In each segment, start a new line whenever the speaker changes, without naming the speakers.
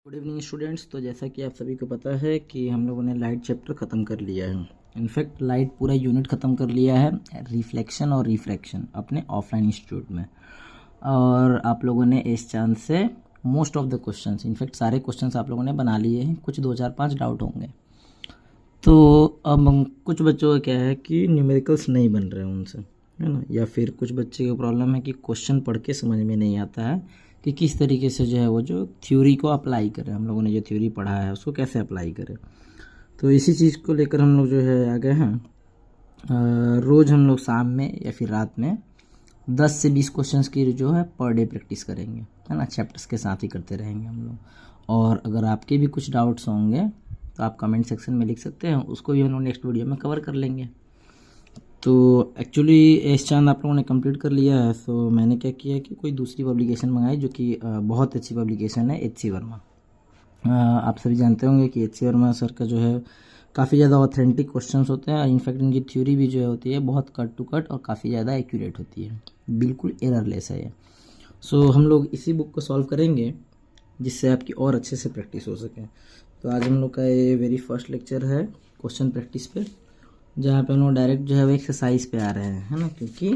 Good evening students. तो जैसा कि आप सभी को पता है कि हम लोगों ने लाइट चैप्टर ख़त्म कर लिया है। इनफैक्ट लाइट पूरा यूनिट ख़त्म कर लिया है, रिफ्लेक्शन और रिफ्रैक्शन, अपने ऑफलाइन इंस्टीट्यूट में। और आप लोगों ने इस चांस से most of the questions, in fact सारे क्वेश्चंस आप लोगों ने बना लिए हैं। कुछ 2 4 5 डाउट होंगे। तो अब कुछ बच्चों का क्या है कि न्यूमेरिकल्स नहीं बन रहे हैं उनसे, है ना, या फिर कुछ बच्चे की प्रॉब्लम है कि क्वेश्चन पढ़ के समझ में नहीं आता है कि किस तरीके से जो है वो जो थ्योरी को अप्लाई करें। हम लोगों ने जो थ्योरी पढ़ा है उसको कैसे अप्लाई करें। तो इसी चीज़ को लेकर हम लोग जो है आ गए हैं। रोज़ हम लोग शाम में या फिर रात में 10 से 20 क्वेश्चंस की जो है पर डे प्रैक्टिस करेंगे, है ना। चैप्टर्स के साथ ही करते रहेंगे हम लोग। और अगर आपके भी कुछ डाउट्स होंगे तो आप कमेंट सेक्शन में लिख सकते हैं, उसको भी हम लोग नेक्स्ट वीडियो में कवर कर लेंगे। तो एक्चुअली एस चांद आप लोगों ने कंप्लीट कर लिया है। तो मैंने क्या किया कि कोई दूसरी पब्लिकेशन मंगाई जो कि बहुत अच्छी पब्लिकेशन है, एच सी वर्मा। आप सभी जानते होंगे कि एच सी वर्मा सर का जो है काफ़ी ज़्यादा ऑथेंटिक क्वेश्चंस होते हैं। इनफैक्ट इनकी थ्योरी भी जो है होती है बहुत कट टू कट और काफ़ी ज़्यादा एक्यूरेट होती है, बिल्कुल एररलेस है ये। सो हम लोग इसी बुक को सॉल्व करेंगे जिससे आपकी और अच्छे से प्रैक्टिस हो सके। तो आज हम लोग का ये वेरी फर्स्ट लेक्चर है क्वेश्चन प्रैक्टिस पे, जहाँ पे हम लोग डायरेक्ट जो है वो एक्सरसाइज पे आ रहे हैं, है ना। क्योंकि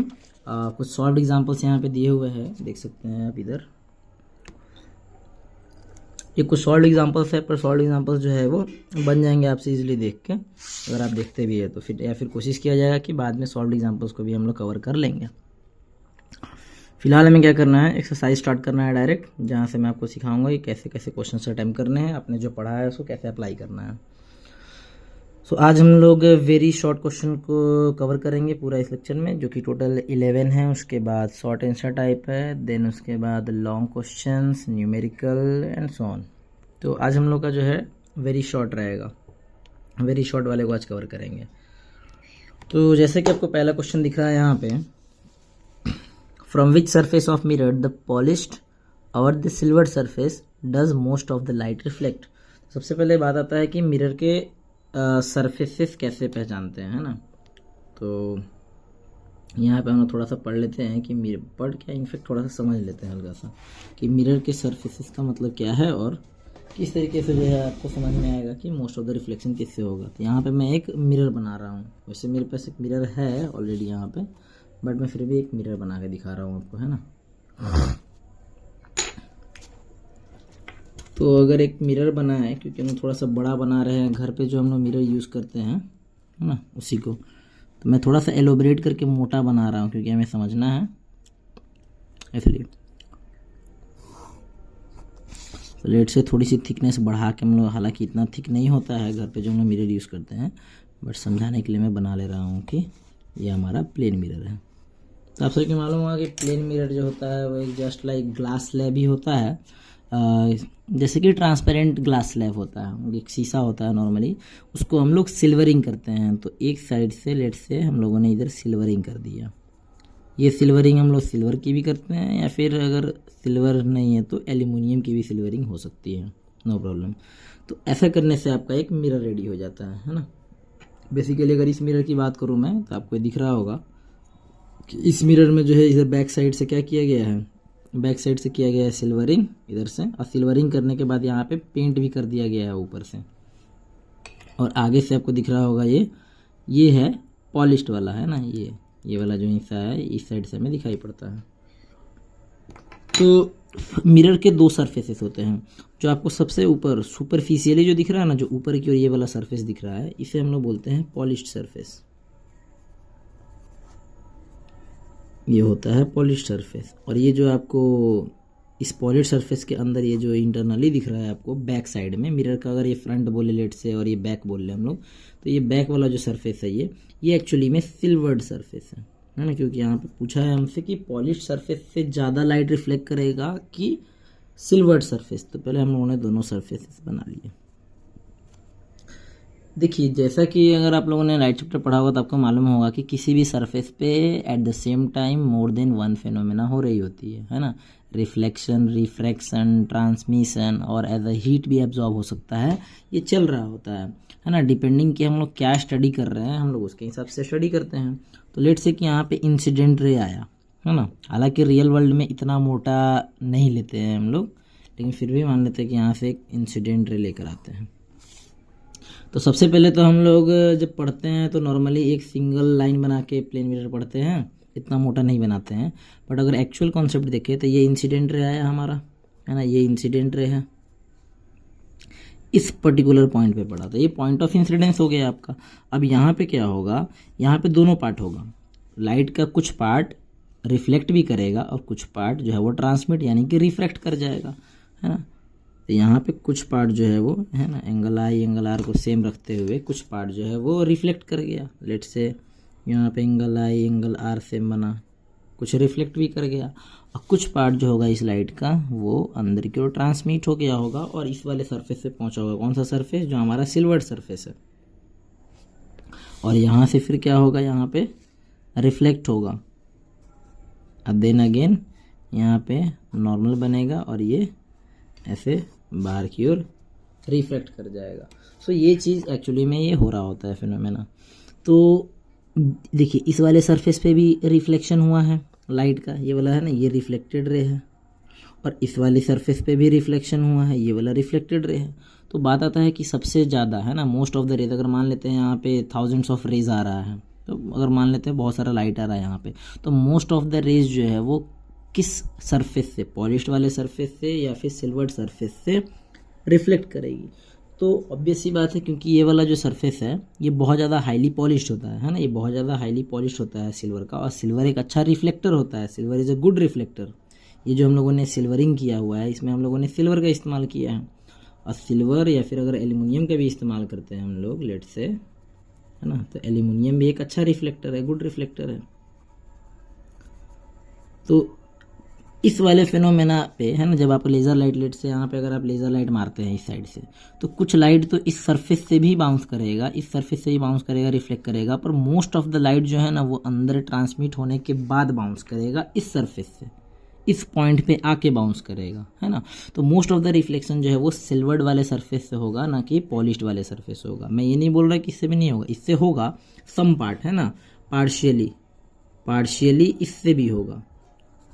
कुछ सॉल्व एग्जांपल्स यहाँ पे दिए हुए हैं, देख सकते हैं आप इधर। ये कुछ सॉल्व एग्जांपल्स है, पर सॉल्व एग्जांपल्स जो है वो बन जाएंगे आपसे इजीली देख के, अगर आप देखते भी है तो। फिर या फिर कोशिश किया जाएगा कि बाद में सॉल्व एग्जांपल्स को भी हम लोग कवर कर लेंगे। फिलहाल हमें क्या करना है, एक्सरसाइज स्टार्ट करना है डायरेक्ट, जहाँ से मैं आपको सिखाऊंगा कि कैसे कैसे क्वेश्चन अटैम्प्ट करने हैं, आपने जो पढ़ा है उसको कैसे अप्लाई करना है। सो आज हम लोग वेरी शॉर्ट क्वेश्चन को कवर करेंगे पूरा इस लेक्चर में, जो कि टोटल 11 है। उसके बाद शॉर्ट आंसर टाइप है, देन उसके बाद long questions, numerical and so on. तो आज हम लोग का जो है वेरी शॉर्ट रहेगा, वेरी शॉर्ट वाले को आज कवर करेंगे। तो जैसे कि आपको पहला क्वेश्चन दिख रहा है यहाँ पे, from which surface of mirror the polished or the silver surface does most of the light reflect. सबसे पहले बात आता है कि मिरर के सरफेसेस कैसे पहचानते हैं, है ना। तो यहाँ पे हम लोग थोड़ा सा पढ़ लेते हैं कि मिरर, पढ़ क्या इनफेक्ट थोड़ा सा समझ लेते हैं हल्का सा कि मिरर के सरफेसेस का मतलब क्या है और किस तरीके से जो है आपको समझ में आएगा कि मोस्ट ऑफ द रिफ्लेक्शन किससे होगा। तो यहाँ पे मैं एक मिरर बना रहा हूँ। वैसे मेरे पास एक मिरर है ऑलरेडी यहाँ पे, बट मैं फिर भी एक मिरर बना के दिखा रहा हूँ आपको, है ना। तो अगर एक मिरर बना है, क्योंकि हम थोड़ा सा बड़ा बना रहे हैं, घर पे जो हम लोग मिरर यूज़ करते हैं, है ना, उसी को तो मैं थोड़ा सा एलोबरेट करके मोटा बना रहा हूँ, क्योंकि हमें समझना है इसलिए। तो लेट से थोड़ी सी थिकनेस बढ़ा के हम लोग, हालांकि इतना थिक नहीं होता है घर पे जो हम लोग मिरर यूज़ करते हैं, बट समझाने के लिए मैं बना ले रहा हूँ कि ये हमारा प्लेन मिरर है। तो आप सभी को मालूम होगा कि प्लेन मिरर जो होता है वो एक जस्ट लाइक ग्लास स्लैब ही होता है। जैसे कि ट्रांसपेरेंट ग्लास स्लैब होता है, एक शीशा होता है नॉर्मली, उसको हम लोग सिल्वरिंग करते हैं। तो एक साइड से लेट से हम लोगों ने इधर सिल्वरिंग कर दिया। ये सिल्वरिंग हम लोग सिल्वर की भी करते हैं, या फिर अगर सिल्वर नहीं है तो एल्यूमिनियम की भी सिल्वरिंग हो सकती है, नो प्रॉब्लम। तो ऐसा करने से आपका एक मिरर रेडी हो जाता है ना। बेसिकली अगर इस मिरर की बात करूँ मैं, तो आपको दिख रहा होगा कि इस मिरर में जो है इधर बैक साइड से क्या किया गया है, बैक साइड से किया गया है सिल्वरिंग इधर से, और सिल्वरिंग करने के बाद यहाँ पे पेंट भी कर दिया गया है ऊपर से। और आगे से आपको दिख रहा होगा ये है पॉलिश्ड वाला, है ना। ये वाला जो हिस्सा है इस साइड से हमें दिखाई पड़ता है। तो मिरर के 2 सरफेसेस होते हैं। जो आपको सबसे ऊपर सुपरफिशियली जो दिख रहा है ना, जो ऊपर की ओर ये वाला सरफेस दिख रहा है, इसे हम लोग बोलते हैं पॉलिश्ड सरफेस। ये होता है पॉलिश्ड सरफेस। और ये जो आपको इस पॉलिश्ड सरफेस के अंदर ये जो इंटरनली दिख रहा है आपको बैक साइड में मिरर का, अगर ये फ्रंट बोले लेट से और ये बैक बोल रहे हम लोग, तो ये बैक वाला जो सरफेस है ये एक्चुअली में सिल्वर्ड सरफेस है ना। क्योंकि यहाँ पे पूछा है हमसे कि पॉलिश्ड सरफेस से ज़्यादा लाइट रिफ्लेक्ट करेगा कि सिल्वर्ड सरफेस। तो पहले हम लोगों ने दोनों सरफेसेस बना लिए। देखिए, जैसा कि अगर आप लोगों ने लाइट चैप्टर पढ़ा होगा तो आपको मालूम होगा कि किसी भी सरफेस पे at the same time more than one phenomena हो रही होती है ना। रिफ्लेक्शन, रिफ्रैक्शन, ट्रांसमिशन और एज अ हीट भी एब्जॉर्ब हो सकता है, ये चल रहा होता है ना। डिपेंडिंग कि हम लोग क्या स्टडी कर रहे हैं, हम लोग उसके हिसाब से स्टडी करते हैं। तो लेट से कि यहाँ पे इंसिडेंट रे आया, है ना। हालांकि रियल वर्ल्ड में इतना मोटा नहीं लेते हैं हम लोग, लेकिन फिर भी मान लेते हैं कि यहाँ से एक इंसिडेंट रे लेकर आते हैं। तो सबसे पहले तो हम लोग जब पढ़ते हैं तो नॉर्मली एक सिंगल लाइन बना के प्लेन मिरर पढ़ते हैं, इतना मोटा नहीं बनाते हैं। बट अगर एक्चुअल कॉन्सेप्ट देखें तो ये इंसिडेंट रे आया हमारा, है ना, ये इंसिडेंट रे है, इस पर्टिकुलर पॉइंट पे पड़ा था, ये पॉइंट ऑफ इंसिडेंस हो गया आपका। अब यहाँ पे क्या होगा, यहाँ पे दोनों पार्ट होगा, लाइट का कुछ पार्ट रिफ्लेक्ट भी करेगा और कुछ पार्ट जो है वो ट्रांसमिट यानी कि रिफ्रैक्ट कर जाएगा, है ना। तो यहाँ पे कुछ पार्ट जो है वो, है ना, एंगल आई एंगल आर को सेम रखते हुए कुछ पार्ट जो है वो रिफ्लेक्ट कर गया। लेट्स से यहाँ पे angle i angle r same बना, कुछ रिफ्लेक्ट भी कर गया, और कुछ पार्ट जो होगा इस लाइट का वो अंदर की ओर ट्रांसमिट हो गया होगा और इस वाले सरफेस से पहुंचा होगा। कौन सा सरफेस, जो हमारा सिल्वर्ड सरफेस है। और यहाँ से फिर क्या होगा, यहाँ पे रिफ्लेक्ट होगा, अब देन अगेन यहाँ पे नॉर्मल बनेगा और ये ऐसे बाहर की ओर रिफ्लेक्ट कर जाएगा। सो ये चीज़ एक्चुअली में ये हो रहा होता है फिनोमेना। तो देखिए इस वाले सरफेस पे भी रिफ्लेक्शन हुआ है लाइट का, ये वाला है ना, ये रिफ्लेक्टेड रे है, और इस वाले सरफेस पे भी रिफ्लेक्शन हुआ है, ये वाला रिफ्लेक्टेड रे है। तो बात आता है कि सबसे ज़्यादा, है ना, मोस्ट ऑफ द रेज, अगर मान लेते हैं यहाँ पे थाउजेंड्स ऑफ रेज आ रहा है, तो अगर मान लेते हैं बहुत सारा लाइट आ रहा है यहाँ पे, तो मोस्ट ऑफ द रेज जो है वो किस सरफेस से, पॉलिश्ड वाले सरफेस से या फिर सिल्वर्ड सरफेस से रिफ्लेक्ट करेगी। तो ऑब्वियस सी बात है, क्योंकि ये वाला जो सरफेस है ये बहुत ज़्यादा हाईली पॉलिश्ड होता है ना, ये बहुत ज़्यादा हाईली पॉलिश्ड होता है सिल्वर का, और सिल्वर एक अच्छा रिफ्लेक्टर होता है, silver is a good reflector. ये जो हम लोगों ने सिल्वरिंग किया हुआ है इसमें हम लोगों ने सिल्वर का इस्तेमाल किया है, और सिल्वर या फिर अगर एल्युमिनियम का भी इस्तेमाल करते हैं हम लोग लेट से, है ना, तो एल्युमिनियम भी एक अच्छा रिफ्लेक्टर है, गुड रिफ्लेक्टर है। तो इस वाले फिनोमेना पे, है ना, जब आप लेज़र लाइट, लेट से यहाँ पे अगर आप लेज़र लाइट मारते हैं इस साइड से, तो कुछ लाइट तो इस सरफेस से भी बाउंस करेगा, इस सरफेस से भी बाउंस करेगा, रिफ्लेक्ट करेगा, पर मोस्ट ऑफ द लाइट जो है ना वो अंदर ट्रांसमिट होने के बाद बाउंस करेगा इस सरफेस से, इस पॉइंट पे आके बाउंस करेगा, है ना। तो मोस्ट ऑफ द रिफ्लेक्शन जो है वो सिल्वर्ड वाले सरफेस से होगा, ना कि पॉलिश्ड वाले सरफेस से होगा। मैं ये नहीं बोल रहा कि इससे भी नहीं होगा, इससे होगा सम पार्ट, है ना, पार्शियली इससे भी होगा,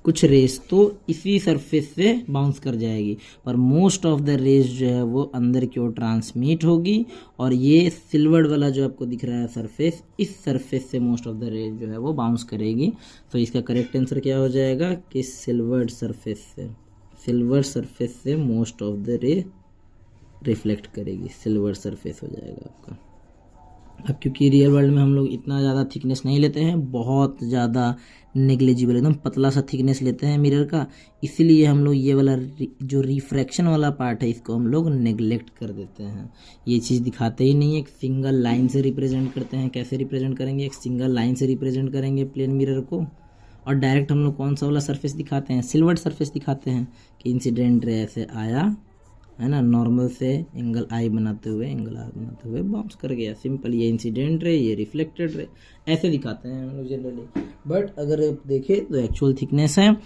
कुछ रेस तो इसी सरफेस से बाउंस कर जाएगी, पर मोस्ट ऑफ द रेस जो है वो अंदर की ओर ट्रांसमिट होगी, और ये सिल्वर्ड वाला जो आपको दिख रहा है सरफेस, इस सरफेस से मोस्ट ऑफ द रेस जो है वो बाउंस करेगी। तो इसका करेक्ट आंसर क्या हो जाएगा कि सिल्वर्ड सरफेस से मोस्ट ऑफ द रे रिफ्लेक्ट करेगी, सिल्वर सरफेस हो जाएगा आपका। अब क्योंकि रियल वर्ल्ड में हम लोग इतना ज़्यादा थिकनेस नहीं लेते हैं, बहुत ज़्यादा नेग्लिजिबल, एकदम पतला सा थिकनेस लेते हैं मिरर का, इसीलिए हम लोग ये वाला जो रिफ्रैक्शन वाला पार्ट है इसको हम लोग नेग्लेक्ट कर देते हैं, ये चीज़ दिखाते ही नहीं है। एक सिंगल लाइन से रिप्रेजेंट करते हैं, कैसे रिप्रेजेंट करेंगे, एक सिंगल लाइन से रिप्रेजेंट करेंगे प्लेन मिरर को, और डायरेक्ट हम लोग कौन सा वाला सरफेस दिखाते हैं, सिल्वर्ड सरफेस दिखाते हैं कि इंसिडेंट रे ऐसे आया, है ना, नॉर्मल से एंगल आई बनाते हुए, एंगल आर बनाते हुए बाउंस कर गया, सिंपल। ये इंसिडेंट रे, ये रिफ्लेक्टेड रे, ऐसे दिखाते हैं हम लोग जनरली। बट अगर आप देखें तो एक्चुअल थिकनेस है,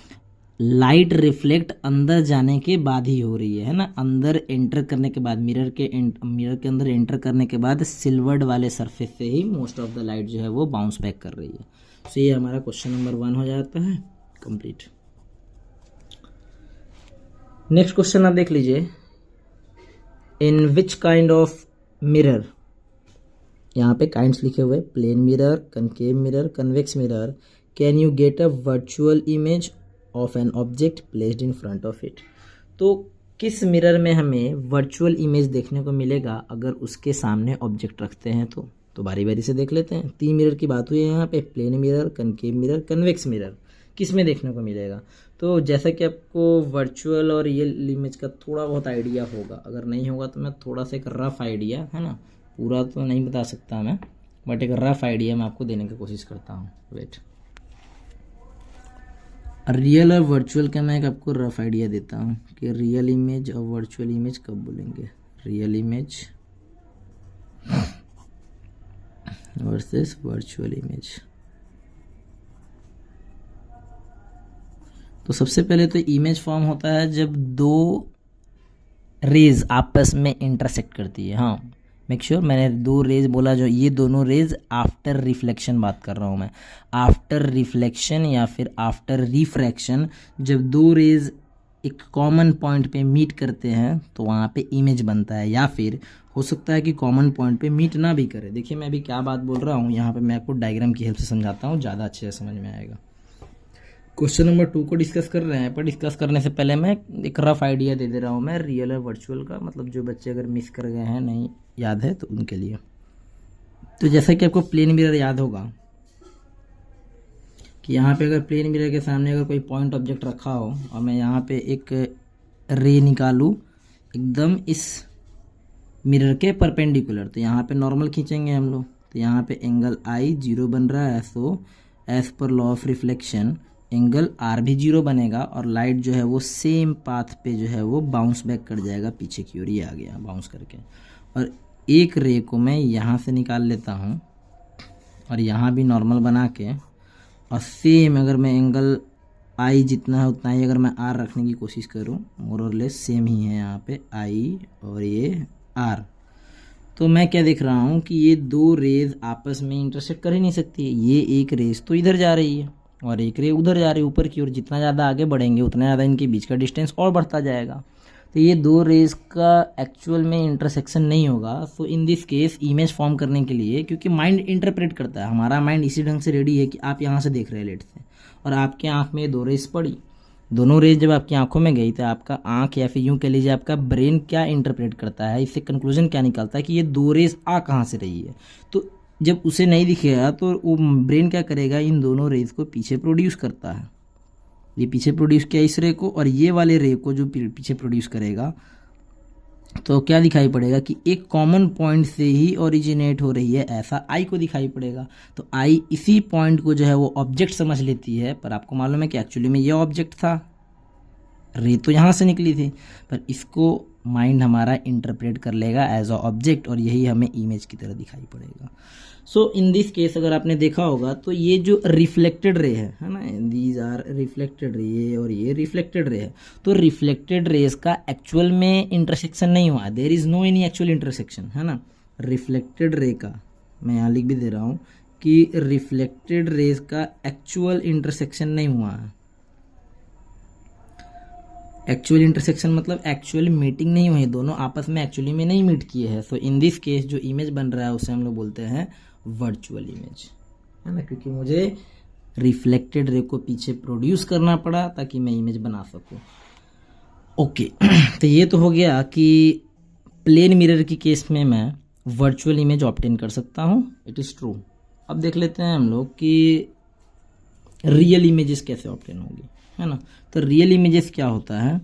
लाइट रिफ्लेक्ट अंदर जाने के बाद ही हो रही है ना, अंदर एंटर करने के बाद, मिरर के अंदर एंटर करने के बाद सिल्वर्ड वाले सरफेस से ही मोस्ट ऑफ द लाइट जो है वो बाउंस बैक कर रही है। सो ये हमारा क्वेश्चन नंबर 1 हो जाता है कंप्लीट। नेक्स्ट क्वेश्चन आप देख लीजिए, in which kind of mirror, यहाँ पे काइंड्स लिखे हुए, plane mirror, concave mirror, convex mirror, can you get a virtual image of an object placed in front of it. तो किस मिरर में हमें वर्चुअल इमेज देखने को मिलेगा अगर उसके सामने ऑब्जेक्ट रखते हैं। तो बारी बारी से देख लेते हैं। 3 मिरर की बात हुई है यहाँ पे, plane mirror, concave mirror, convex mirror, किस में देखने को मिलेगा। तो जैसा कि आपको वर्चुअल और रियल इमेज का थोड़ा बहुत आइडिया होगा, अगर नहीं होगा तो मैं थोड़ा सा एक रफ आइडिया, है ना, पूरा तो नहीं बता सकता मैं, बट एक रफ आइडिया मैं आपको देने की कोशिश करता हूँ। वेट, रियल और वर्चुअल का मैं एक आपको रफ आइडिया देता हूँ कि रियल इमेज और वर्चुअल इमेज कब बोलेंगे। Real image versus virtual image. तो सबसे पहले तो इमेज फॉर्म होता है जब 2 रेज आपस में इंटरसेक्ट करती है। हाँ, मेक श्योर मैंने 2 रेज बोला, जो ये दोनों रेज आफ्टर रिफ्लेक्शन बात कर रहा हूँ मैं। आफ्टर रिफ्लेक्शन या फिर आफ्टर रिफ्रैक्शन, जब 2 रेज एक कॉमन पॉइंट पे मीट करते हैं तो वहाँ पे इमेज बनता है, या फिर हो सकता है कि कॉमन पॉइंट पे मीट ना भी करे। देखिए मैं अभी क्या बात बोल रहा हूँ, यहाँ पे मैं आपको डायग्राम की हेल्प से समझाता हूँ, ज़्यादा अच्छे से समझ में आएगा। क्वेश्चन नंबर 2 को डिस्कस कर रहे हैं, पर डिस्कस करने से पहले मैं एक रफ आइडिया दे दे रहा हूँ मैं रियल और वर्चुअल का, मतलब जो बच्चे अगर मिस कर गए हैं, नहीं याद है तो उनके लिए। तो जैसा कि आपको प्लेन मिरर याद होगा कि यहाँ पे अगर प्लेन मिरर के सामने अगर कोई पॉइंट ऑब्जेक्ट रखा हो और मैं यहाँ पे एक रे निकालूँ एकदम इस मिरर के परपेंडिकुलर, तो यहाँ पे नॉर्मल खींचेंगे हम लोग, तो यहाँ पे एंगल आई 0 बन रहा है। So as per law of reflection angle r भी 0 बनेगा और लाइट जो है वो सेम पाथ पे जो है वो बाउंस बैक कर जाएगा पीछे की ओर, ये आ गया बाउंस करके। और एक रे को मैं यहाँ से निकाल लेता हूँ और यहाँ भी नॉर्मल बना के, और सेम अगर मैं एंगल आई जितना है उतना ही अगर मैं आर रखने की कोशिश करूँ, मोर और लेस सेम ही है यहाँ पे आई और ये आर, तो मैं क्या देख रहा हूँ कि ये दो रेज आपस में इंटरसेक्ट कर ही नहीं सकती। ये एक रेज तो इधर जा रही है और एक रे उधर जा रही है ऊपर की ओर, जितना ज़्यादा आगे बढ़ेंगे उतना ज़्यादा इनके बीच का डिस्टेंस और बढ़ता जाएगा। तो ये दो रेज का एक्चुअल में इंटरसेक्शन नहीं होगा। So in this case image form करने के लिए, क्योंकि माइंड इंटरप्रेट करता है, हमारा माइंड इसी ढंग से रेडी है कि आप यहाँ से देख रहे हैं लेट से, और आपके आँख में दो रेज पड़ी, दोनों रेज जब आपकी आंखों में गई तो आपका आंख या फिर यूं कह लीजिए आपका ब्रेन क्या इंटरप्रेट करता है, इससे कंक्लूजन क्या निकलता है कि ये दो रेज आ कहाँ से रही है। तो जब उसे नहीं दिखेगा तो वो ब्रेन क्या करेगा, इन दोनों रेज को पीछे प्रोड्यूस करता है। ये पीछे प्रोड्यूस किया इस रे को, और ये वाले रे को जो पीछे प्रोड्यूस करेगा, तो क्या दिखाई पड़ेगा कि एक कॉमन पॉइंट से ही ओरिजिनेट हो रही है, ऐसा आई को दिखाई पड़ेगा। तो आई इसी पॉइंट को जो है वो ऑब्जेक्ट समझ लेती है, पर आपको मालूम है कि एक्चुअली में ये ऑब्जेक्ट था, रे तो यहाँ से निकली थी, पर इसको माइंड हमारा इंटरप्रेट कर लेगा एज अ ऑब्जेक्ट, और यही हमें इमेज की तरह दिखाई पड़ेगा। सो इन दिस केस अगर आपने देखा होगा तो ये जो रिफ्लेक्टेड रे है ना, दीज आर रिफ्लेक्टेड रे, ये और ये रिफ्लेक्टेड रे है। तो रिफ्लेक्टेड रेज का एक्चुअल में इंटरसेक्शन नहीं हुआ, there is no any actual intersection, है ना। रिफ्लेक्टेड रे का मैं यहाँ लिख भी दे रहा हूँ कि रिफ्लेक्टेड रेज का एक्चुअल इंटरसेक्शन नहीं हुआ है। एक्चुअल इंटरसेक्शन मतलब एक्चुअल मीटिंग नहीं हुई, दोनों आपस में एक्चुअली में नहीं मीट किए हैं। सो इन दिस केस जो इमेज बन रहा है उसे हम लोग बोलते हैं वर्चुअल इमेज, है ना, क्योंकि मुझे रिफ्लेक्टेड रे को पीछे प्रोड्यूस करना पड़ा ताकि मैं इमेज बना सकूं। ओके तो ये तो हो गया कि प्लेन मिरर की केस में मैं वर्चुअल इमेज ऑब्टेन कर सकता हूं, इट इज़ ट्रू। अब देख लेते हैं हम लोग कि रियल इमेजेस कैसे ऑब्टेन होगी, है ना। तो रियल इमेजेस क्या होता है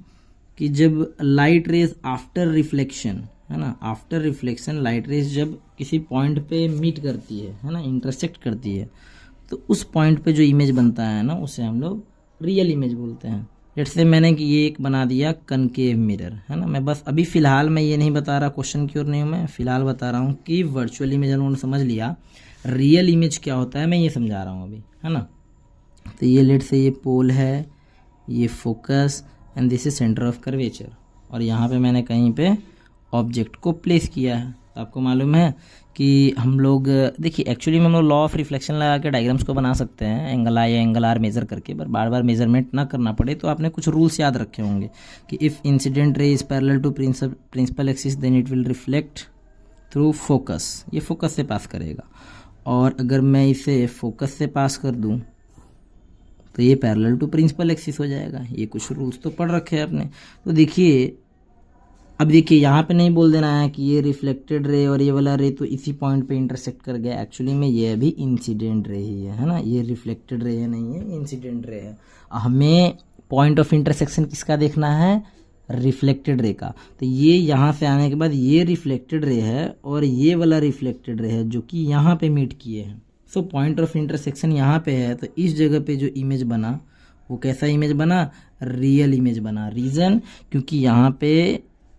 कि जब लाइट रेज आफ्टर रिफ्लेक्शन, है ना, आफ्टर रिफ्लेक्शन लाइट रेज जब किसी पॉइंट पे मीट करती है ना, इंटरसेक्ट करती है, तो उस पॉइंट पे जो इमेज बनता है ना उसे हम लोग रियल इमेज बोलते हैं। जैसे मैंने कि ये एक बना दिया कनकेव मिरर, है ना। मैं बस अभी फ़िलहाल मैं ये नहीं बता रहा, क्वेश्चन की ओर नहीं हूँ मैं, फ़िलहाल बता रहा हूँ कि वर्चुअल इमेज उन्होंने समझ लिया, रियल इमेज क्या होता है मैं ये समझा रहा हूँ अभी, है ना। तो ये लेट से ये पोल है, ये focus and this is centre of curvature, और यहाँ पे मैंने कहीं पे ऑब्जेक्ट को प्लेस किया है। तो आपको मालूम है कि हम लोग देखिए एक्चुअली में हम लोग लॉ ऑफ रिफ्लेक्शन लगा के डायग्राम्स को बना सकते हैं एंगल आई या एंगल आर मेज़र करके, पर बार बार मेजरमेंट ना करना पड़े तो आपने कुछ रूल्स याद रखे होंगे कि if incident ray is parallel to principal axis then it will reflect through focus, ये फोकस से पास करेगा, और अगर मैं इसे फोकस से पास कर दूँ तो ये पैरेलल टू प्रिंसिपल एक्सिस हो जाएगा। ये कुछ रूल्स तो पढ़ रखे हैं आपने। तो देखिए अब देखिए यहाँ पे नहीं बोल देना है कि ये रिफ्लेक्टेड रे और ये वाला रे तो इसी पॉइंट पे इंटरसेक्ट कर गया, एक्चुअली में ये अभी इंसिडेंट रे ही है ना, ये रिफ्लेक्टेड रे है नहीं है, इंसिडेंट रे है। हमें पॉइंट ऑफ इंटरसेक्शन किसका देखना है, रिफ्लेक्टेड रे का। तो ये यहाँ से आने के बाद ये रिफ्लेक्टेड रे है और ये वाला रिफ्लेक्टेड रे है जो कि यहाँ पे मीट किए हैं। सो पॉइंट ऑफ इंटरसेक्शन यहाँ पे है, तो इस जगह पे जो इमेज बना वो कैसा इमेज बना, रियल इमेज बना। रीज़न क्योंकि यहाँ पे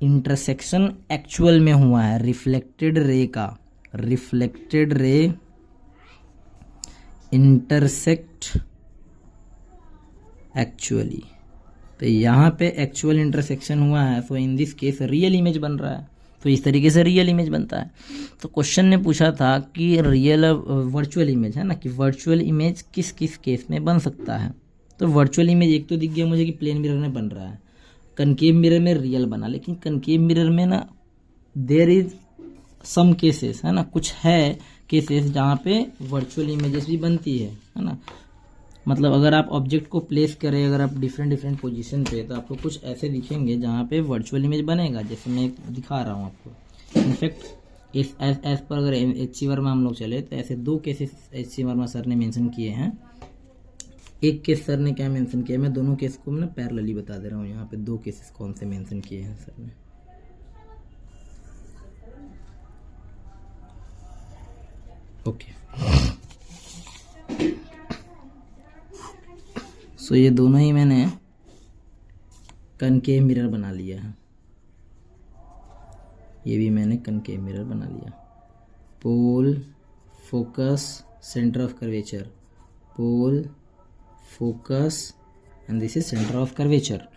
इंटरसेक्शन एक्चुअल में हुआ है रिफ्लेक्टेड रे का, रिफ्लेक्टेड रे इंटरसेक्ट एक्चुअली, तो यहाँ पे एक्चुअल इंटरसेक्शन हुआ है, so in this case real image बन रहा है। तो इस तरीके से रियल इमेज बनता है। तो क्वेश्चन ने पूछा था कि रियल वर्चुअल इमेज, है ना, कि वर्चुअल इमेज किस किस केस में बन सकता है। तो वर्चुअल इमेज एक तो दिख गया मुझे कि प्लेन मिरर में बन रहा है, कनकेव मिरर में रियल बना, लेकिन कनकेव मिरर में ना देयर इज सम केसेस, है ना, कुछ है केसेस जहाँ पे वर्चुअल इमेजेस भी बनती है ना। मतलब अगर आप ऑब्जेक्ट को प्लेस करें, अगर आप डिफरेंट पोजीशन पे, तो आपको कुछ ऐसे दिखेंगे जहाँ पे वर्चुअल इमेज बनेगा, जैसे मैं दिखा रहा हूँ आपको। इनफैक्ट इस एज पर अगर एच.सी. वर्मा हम लोग चले तो ऐसे 2 केसेस एच.सी. वर्मा सर ने मेंशन किए हैं। एक केस सर ने क्या मेंशन किया, मैं दोनों केस को मैं पैरेलली बता दे रहा हूँ। यहाँ पे 2 केसेस कौन से मेंशन किए हैं सर ने। ओके, सो ये दोनों ही मैंने कनकेव मिरर बना लिया है। ये भी मैंने कनकेव मिरर बना लिया। Pole, focus, centre of curvature, pole, focus and this is centre of curvature.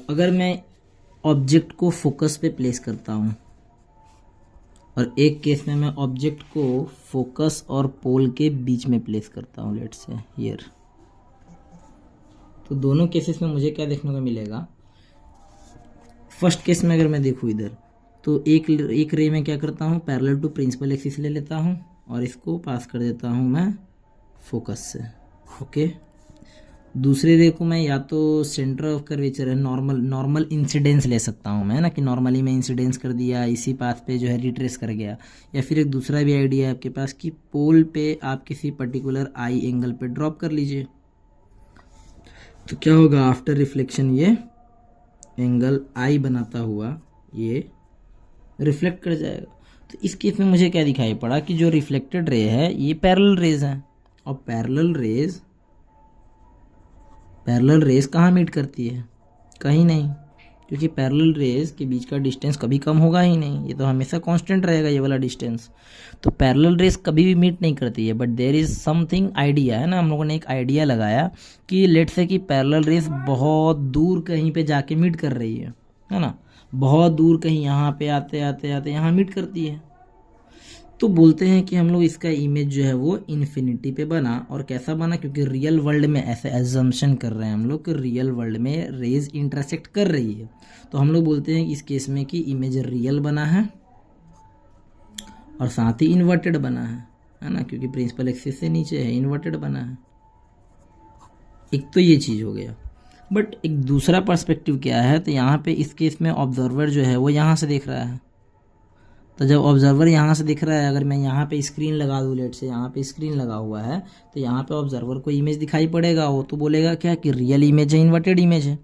अगर मैं ऑब्जेक्ट को फोकस पे प्लेस करता हूँ और एक केस में मैं ऑब्जेक्ट को फोकस और पोल के बीच में प्लेस करता हूँ, लेट्स से हियर, तो दोनों केसेस में मुझे क्या देखने को मिलेगा। फर्स्ट केस में अगर मैं देखूँ इधर, तो एक रे में क्या करता हूँ, पैरेलल टू प्रिंसिपल एक्सिस ले लेता हूँ और इसको पास कर देता हूँ मैं फोकस से। ओके, दूसरे रे को मैं या तो सेंटर ऑफ कर्वेचर है, नॉर्मल इंसिडेंस ले सकता हूँ मैं, ना कि नॉर्मली मैं इंसिडेंस कर दिया, इसी पाथ पे जो है रिट्रेस कर गया। या फिर एक दूसरा भी आइडिया है आपके पास कि पोल पे आप किसी पर्टिकुलर आई एंगल पे ड्रॉप कर लीजिए, तो क्या होगा, आफ्टर रिफ्लेक्शन ये एंगल आई बनाता हुआ ये रिफ्लेक्ट कर जाएगा। तो इस केस में मुझे क्या दिखाई पड़ा कि जो रिफ्लेक्टेड रे है ये पैरेलल रेज है, और पैरेलल रेज कहाँ मीट करती है, कहीं नहीं, क्योंकि पैरेलल रेज के बीच का डिस्टेंस कभी कम होगा ही नहीं, ये तो हमेशा कांस्टेंट रहेगा ये वाला डिस्टेंस। तो पैरेलल रेज कभी भी मीट नहीं करती है। But there is something idea, है ना, हम लोगों ने एक आइडिया लगाया कि लेट्स से कि पैरेलल रेज बहुत दूर कहीं पे जाके मीट कर रही है ना, बहुत दूर कहीं यहाँ पे आते आते आते यहाँ मीट करती है। तो बोलते हैं कि हम लोग इसका इमेज जो है वो इन्फिनिटी पे बना। और कैसा बना, क्योंकि रियल वर्ल्ड में ऐसे एजम्पशन कर रहे हैं हम लोग कि रियल वर्ल्ड में रेज इंटरसेक्ट कर रही है, तो हम लोग बोलते हैं कि इस केस में कि इमेज रियल बना है और साथ ही इन्वर्टेड बना है ना, क्योंकि प्रिंसिपल एक्सिस से नीचे है, इन्वर्टेड बना है। एक तो ये चीज़ हो गया। बट एक दूसरा पर्सपेक्टिव क्या है, तो यहाँ पे इस केस में ऑब्जर्वर जो है वो यहाँ से देख रहा है। तो जब ऑब्जर्वर यहाँ से दिख रहा है, अगर मैं यहाँ पे स्क्रीन लगा दूँ, लेट से यहाँ पे स्क्रीन लगा हुआ है, तो यहाँ पे ऑब्जर्वर को इमेज दिखाई पड़ेगा, वो तो बोलेगा क्या कि रियल इमेज है, इन्वर्टेड इमेज है।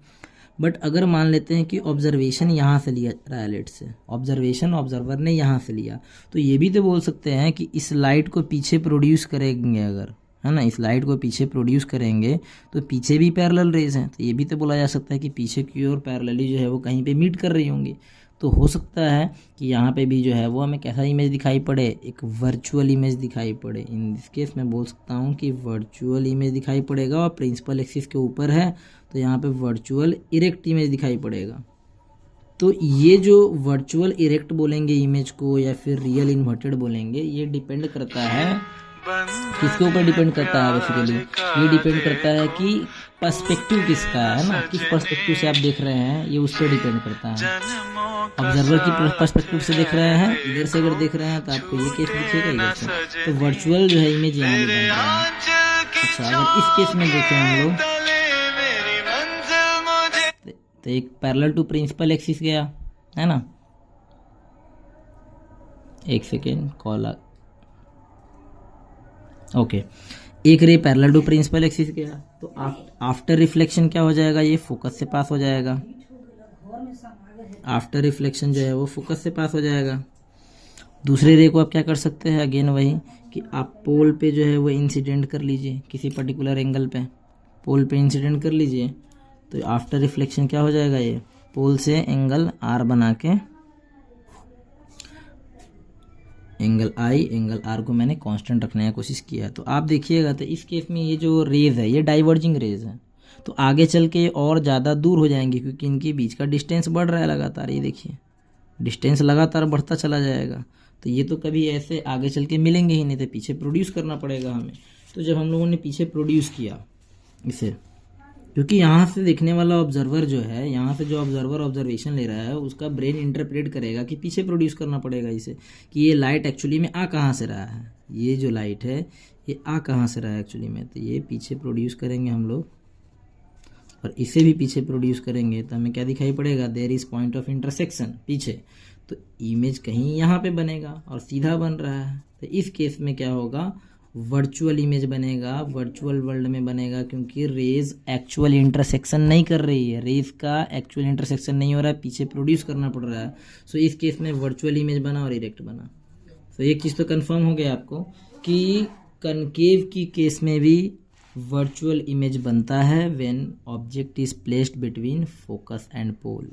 बट अगर मान लेते हैं कि ऑब्जर्वेशन यहाँ से लिया रहा है, लेट से ऑब्जर्वेशन ऑब्जर्वर ने यहाँ से लिया, तो ये भी तो बोल सकते हैं कि इस लाइट को पीछे प्रोड्यूस करेंगे अगर, है ना, इस लाइट को पीछे प्रोड्यूस करेंगे तो पीछे भी पैरेलल रेज हैं, तो ये भी तो बोला जा सकता है कि पीछे की ओर पैरेलली जो है वो कहीं पे मीट कर रही होंगी। तो हो सकता है कि यहाँ पे भी जो है वो हमें कैसा इमेज दिखाई पड़े, एक वर्चुअल इमेज दिखाई पड़े। इन दिस केस मैं बोल सकता हूँ कि वर्चुअल इमेज दिखाई पड़ेगा, और प्रिंसिपल एक्सिस के ऊपर है तो यहाँ पे वर्चुअल इरेक्ट इमेज दिखाई पड़ेगा। तो ये जो वर्चुअल इरेक्ट बोलेंगे इमेज को या फिर रियल इन्वर्टेड बोलेंगे, ये डिपेंड करता है किसके ऊपर डिपेंड करता है बेसिकली, ये डिपेंड करता है कि पर्सपेक्टिव किसका है ना, किस पर्सपेक्टिव से आप देख रहे हैं, ये उस पर डिपेंड करता है। ऑब्जर्वर की पर्सपेक्टिव से देख रहे हैं, इधर से अगर देख रहे हैं तो आपको ये केस दिखेगा इधर से, तो वर्चुअल जो है इमेज यहाँ भी बन रहा है। अच्छा, अगर इस केस में देखें हम लोग, तो एक पैरेलल टू प्रिंसिपल एक्सिस गया, है ना, एक सेकेंड कॉल ओके, एक ray parallel to principal axis गया, तो आफ्टर रिफ्लेक्शन क्या हो जाएगा, ये फोकस से पास हो जाएगा। आफ्टर रिफ्लेक्शन जो है वो फोकस से पास हो जाएगा। दूसरे रे को आप क्या कर सकते हैं, अगेन वही कि आप पोल पे जो है वो इंसिडेंट कर लीजिए, किसी पर्टिकुलर एंगल पे पोल पे इंसिडेंट कर लीजिए, तो आफ्टर रिफ्लेक्शन क्या हो जाएगा, ये पोल से एंगल आर बना के, एंगल आई एंगल आर को मैंने कांस्टेंट रखने की कोशिश किया। तो आप देखिएगा तो इस केस में ये जो रेज है ये डाइवर्जिंग रेज है, तो आगे चल के और ज़्यादा दूर हो जाएंगे क्योंकि इनके बीच का डिस्टेंस बढ़ रहा है लगातार। ये देखिए डिस्टेंस लगातार बढ़ता चला जाएगा, तो ये तो कभी ऐसे आगे चल के मिलेंगे ही नहीं, तो पीछे प्रोड्यूस करना पड़ेगा हमें। तो जब हम लोगों ने पीछे प्रोड्यूस किया इसे, क्योंकि यहाँ से देखने वाला ऑब्जर्वर जो है, यहाँ से जो ऑब्जर्वर ऑब्जर्वेशन ले रहा है उसका ब्रेन इंटरप्रेट करेगा कि पीछे प्रोड्यूस करना पड़ेगा इसे, कि ये लाइट एक्चुअली में आ कहाँ से रहा है, ये जो लाइट है ये आ कहाँ से रहा है एक्चुअली में, तो ये पीछे प्रोड्यूस करेंगे हम लोग और इसे भी पीछे प्रोड्यूस करेंगे तो हमें क्या दिखाई पड़ेगा, there is point of intersection पीछे, तो इमेज कहीं यहाँ पे बनेगा और सीधा बन रहा है। तो इस केस में क्या होगा, वर्चुअल इमेज बनेगा, वर्चुअल वर्ल्ड में बनेगा, क्योंकि रेज एक्चुअल इंटरसेक्शन नहीं कर रही है, रेज का एक्चुअल इंटरसेक्शन नहीं हो रहा है, पीछे प्रोड्यूस करना पड़ रहा है। सो इस केस में वर्चुअल इमेज बना और इरेक्ट बना। सो एक चीज़ तो कंफर्म हो गया आपको कि कनकेव की केस में भी वर्चुअल इमेज बनता है when object is placed between focus and pole.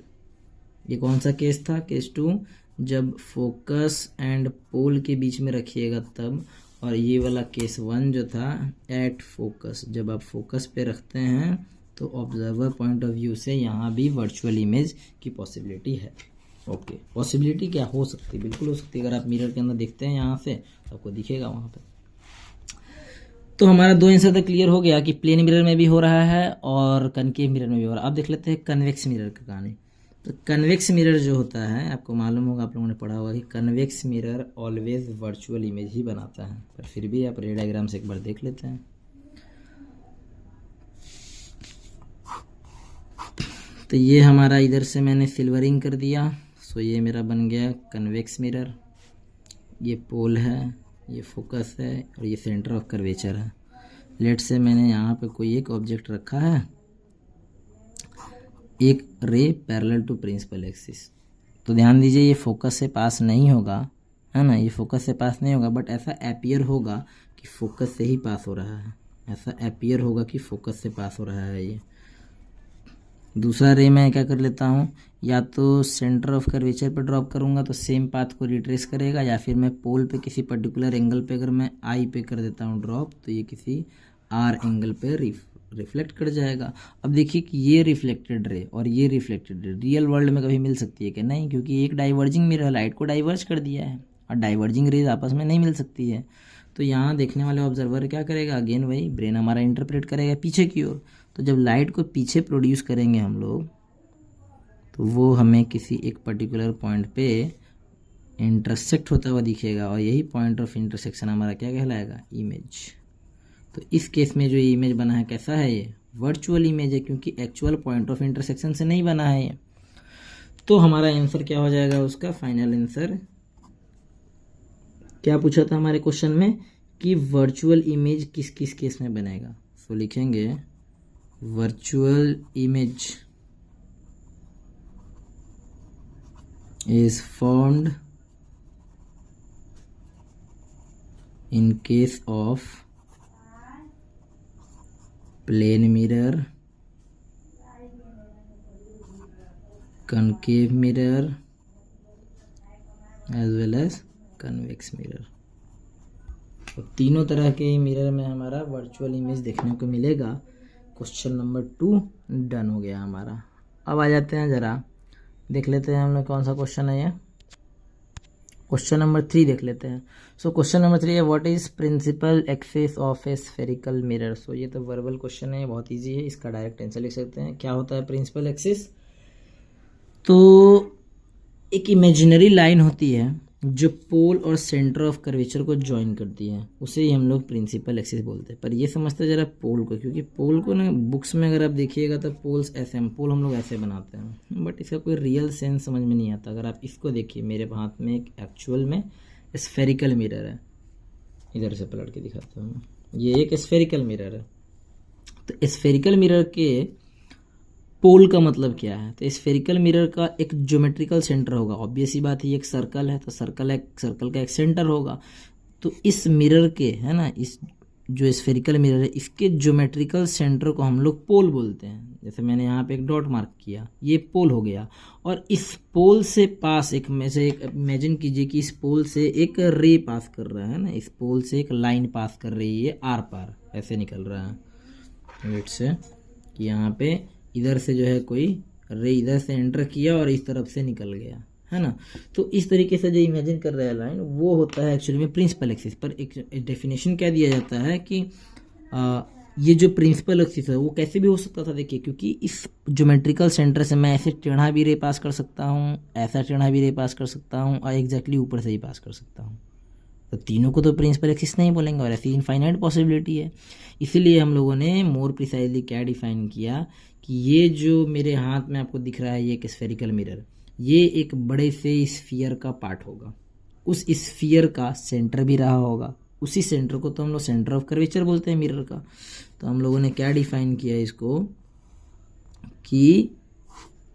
ये कौन सा केस था, केस 2, जब फोकस एंड पोल के बीच में रखिएगा तब, और ये वाला केस 1 जो था एट फोकस, जब आप फोकस पे रखते हैं तो ऑब्जर्वर पॉइंट ऑफ व्यू से यहाँ भी वर्चुअल इमेज की पॉसिबिलिटी है। ओके, पॉसिबिलिटी क्या हो सकती है, बिल्कुल हो सकती है। अगर आप मिरर के अंदर देखते हैं यहाँ से तो आपको दिखेगा वहाँ पे। तो हमारा 2 आंसर तक क्लियर हो गया कि प्लेन मिरर में भी हो रहा है और कनकेव मिरर में भी हो रहा है। अब देख लेते हैं कन्वेक्स मिरर का कहानी। तो कन्वेक्स मिरर जो होता है, आपको मालूम होगा, आप लोगों ने पढ़ा होगा कि convex mirror always virtual image ही बनाता है, पर फिर भी आप रे डायग्राम से एक बार देख लेते हैं। तो ये हमारा इधर से मैंने सिल्वरिंग कर दिया, सो ये मेरा बन गया कन्वेक्स मिरर। ये पोल है, ये फोकस है और ये सेंटर ऑफ कर्वेचर है। लेट से मैंने यहाँ पे कोई एक ऑब्जेक्ट रखा है, एक ray parallel to principal axis. तो ध्यान दीजिए ये फोकस से पास नहीं होगा, है ना, ये फोकस से पास नहीं होगा, बट ऐसा अपीयर होगा कि फोकस से ही पास हो रहा है, ऐसा अपीयर होगा कि फोकस से पास हो रहा है। ये दूसरा रे मैं क्या कर लेता हूँ, या तो सेंटर ऑफ कर्वेचर पर ड्रॉप करूँगा तो सेम पाथ को रिट्रेस करेगा, या फिर मैं पोल पे किसी पर्टिकुलर एंगल पे अगर मैं आई पे कर देता हूँ ड्रॉप तो ये किसी आर एंगल पे रिफ्लेक्ट कर जाएगा। अब देखिए कि ये रिफ्लेक्टेड रे और ये रिफ्लेक्टेड रे रियल वर्ल्ड में कभी मिल सकती है कि नहीं, क्योंकि एक डाइवर्जिंग मिरर लाइट को डाइवर्ज कर दिया है और डाइवर्जिंग रेज आपस में नहीं मिल सकती है। तो यहाँ देखने वाले ऑब्जर्वर क्या करेगा, अगेन वही ब्रेन हमारा इंटरप्रेट करेगा पीछे की ओर। तो जब लाइट को पीछे प्रोड्यूस करेंगे हम लोग तो वो हमें किसी एक पर्टिकुलर पॉइंट पे इंटरसेक्ट होता हुआ दिखेगा और यही पॉइंट ऑफ इंटरसेक्शन हमारा क्या कहलाएगा, इमेज। तो इस केस में जो ये इमेज बना है कैसा है, ये वर्चुअल इमेज है, क्योंकि एक्चुअल पॉइंट ऑफ इंटरसेक्शन से नहीं बना है ये। तो हमारा आंसर क्या हो जाएगा, उसका फाइनल आंसर क्या पूछा था हमारे क्वेश्चन में कि वर्चुअल इमेज किस किस केस में बनेगा। सो लिखेंगे virtual image is formed in case of plane mirror, concave mirror as well as convex mirror। तो तीनों तरह के मिरर में हमारा वर्चुअल इमेज देखने को मिलेगा। क्वेश्चन नंबर 2 डन हो गया हमारा। अब आ जाते हैं, ज़रा देख लेते हैं हम लोग कौन सा क्वेश्चन है ये। क्वेश्चन नंबर 3 देख लेते हैं। सो क्वेश्चन नंबर 3 है, what is principal axis of a spherical mirror. So ये तो वर्बल क्वेश्चन है, बहुत इजी है, इसका डायरेक्ट आंसर लिख सकते हैं। क्या होता है प्रिंसिपल एक्सिस, तो एक इमेजिनरी लाइन होती है जो पोल और सेंटर ऑफ कर्वेचर को ज्वाइन करती है, उसे ही हम लोग प्रिंसिपल एक्सिस बोलते हैं। पर ये समझते हैं जरा पोल को, क्योंकि पोल को ना बुक्स में अगर आप देखिएगा तो पोल्स ऐसे, पोल हम लोग ऐसे बनाते हैं, बट इसका कोई रियल सेंस समझ में नहीं आता। अगर आप इसको देखिए, मेरे हाथ में एक एक्चुअल में स्फेरिकल मिरर है, इधर से पलट के दिखाता हूँ, ये एक स्फेरिकल मिरर है। तो स्फेरिकल मिरर के पोल का मतलब क्या है, तो स्फेरिकल मिरर का एक ज्योमेट्रिकल सेंटर होगा। ऑब्वियस ही बात है, ये एक सर्कल है तो सर्कल का एक सेंटर होगा। तो इस मिरर के, है ना, इस जो स्फेरिकल मिरर है इसके ज्योमेट्रिकल सेंटर को हम लोग पोल बोलते हैं। जैसे मैंने यहाँ पे एक डॉट मार्क किया, ये पोल हो गया। और इस पोल से पास एक इमेजिन कीजिए कि इस पोल से एक रे पास कर रहा है ना, इस पोल से एक लाइन पास कर रही है, आर पार ऐसे निकल रहा है। वेट से कि यहाँ पे इधर से जो है कोई रे इधर से एंटर किया और इस तरफ से निकल गया, है ना। तो इस तरीके से जो इमेजिन कर रहा है लाइन, वो होता है एक्चुअली में प्रिंसिपल एक्सिस। पर एक डेफिनेशन क्या दिया जाता है कि ये जो प्रिंसिपल एक्सिस है वो कैसे भी हो सकता था देखिए, क्योंकि इस ज्योमेट्रिकल सेंटर से मैं ऐसे टेढ़ा भी रे पास कर सकता हूँ, ऐसा टेढ़ा भी रे पास कर सकता हूँ और एग्जैक्टली ऊपर से ही पास कर सकता हूँ। तो तीनों को तो प्रिंसिपल एक्सिस नहीं बोलेंगे और ऐसी इनफाइनाइट पॉसिबिलिटी है। इसीलिए हम लोगों ने मोर प्रिसाइजली क्या डिफाइन किया कि ये जो मेरे हाथ में आपको दिख रहा है ये एक स्फेरिकल मिरर, ये एक बड़े से स्फीयर का पार्ट होगा, उस स्फीयर का सेंटर भी रहा होगा, उसी सेंटर को तो हम लोग सेंटर ऑफ कर्वेचर बोलते हैं मिरर का। तो हम लोगों ने क्या डिफाइन किया इसको कि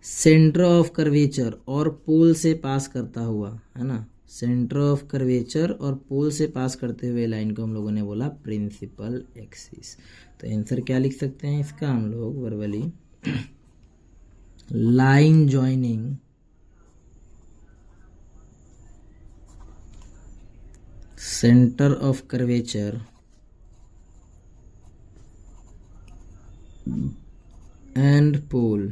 सेंटर ऑफ कर्वेचर और पोल से पास करता हुआ, है ना, सेंटर ऑफ कर्वेचर और पोल से पास करते हुए लाइन को हम लोगों ने बोला प्रिंसिपल एक्सिस। तो आंसर क्या लिख सकते हैं इसका हम लोग verbally, line joining center of curvature and pole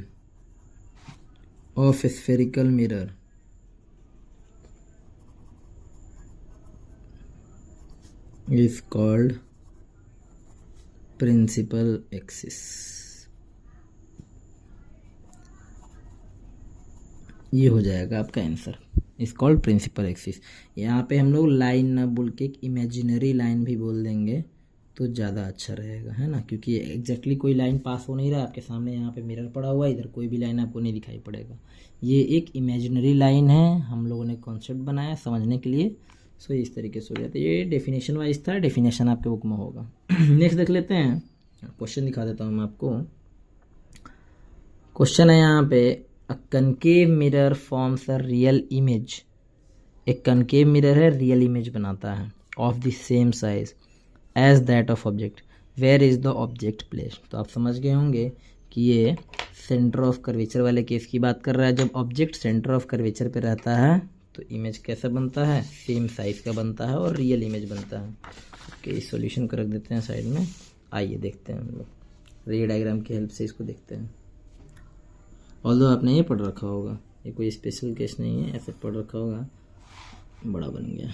of a spherical mirror is called principal axis। ये हो जाएगा आपका answer, is called principal axis. यहाँ पे हम लोग लाइन ना बोल के एक इमेजिनरी लाइन भी बोल देंगे तो ज़्यादा अच्छा रहेगा, है ना, क्योंकि एग्जैक्टली कोई लाइन पास हो नहीं रहा आपके सामने, यहाँ पे मिरर पड़ा हुआ है, इधर कोई भी लाइन आपको नहीं दिखाई पड़ेगा, ये एक इमेजिनरी लाइन है, हम लोगों ने कॉन्सेप्ट बनाया समझने के लिए। सो इस तरीके से हो जाता है। ये डेफिनेशन वाइज था, डेफिनेशन आपके बुक में होगा। नेक्स्ट देख लेते हैं, क्वेश्चन दिखा देता हूँ मैं आपको। क्वेश्चन है यहाँ पे, a concave mirror forms a real image. एक कनकेव मिरर है, रियल इमेज बनाता है of the same size as that of object, where is the object place. तो आप समझ गए होंगे कि ये सेंटर ऑफ कर्वेचर वाले केस की बात कर रहा है। जब ऑब्जेक्ट सेंटर ऑफ कर्वेचर पे रहता है तो इमेज कैसा बनता है, सेम साइज का बनता है और रियल इमेज बनता है। ओके, इस सॉल्यूशन को रख देते हैं साइड में। आइए देखते हैं हम लोग रे डायग्राम की हेल्प से इसको देखते हैं। ऑल्दो आपने ये पढ़ रखा होगा, ये कोई स्पेशल केस नहीं है, ऐसे पढ़ रखा होगा, बड़ा बन गया।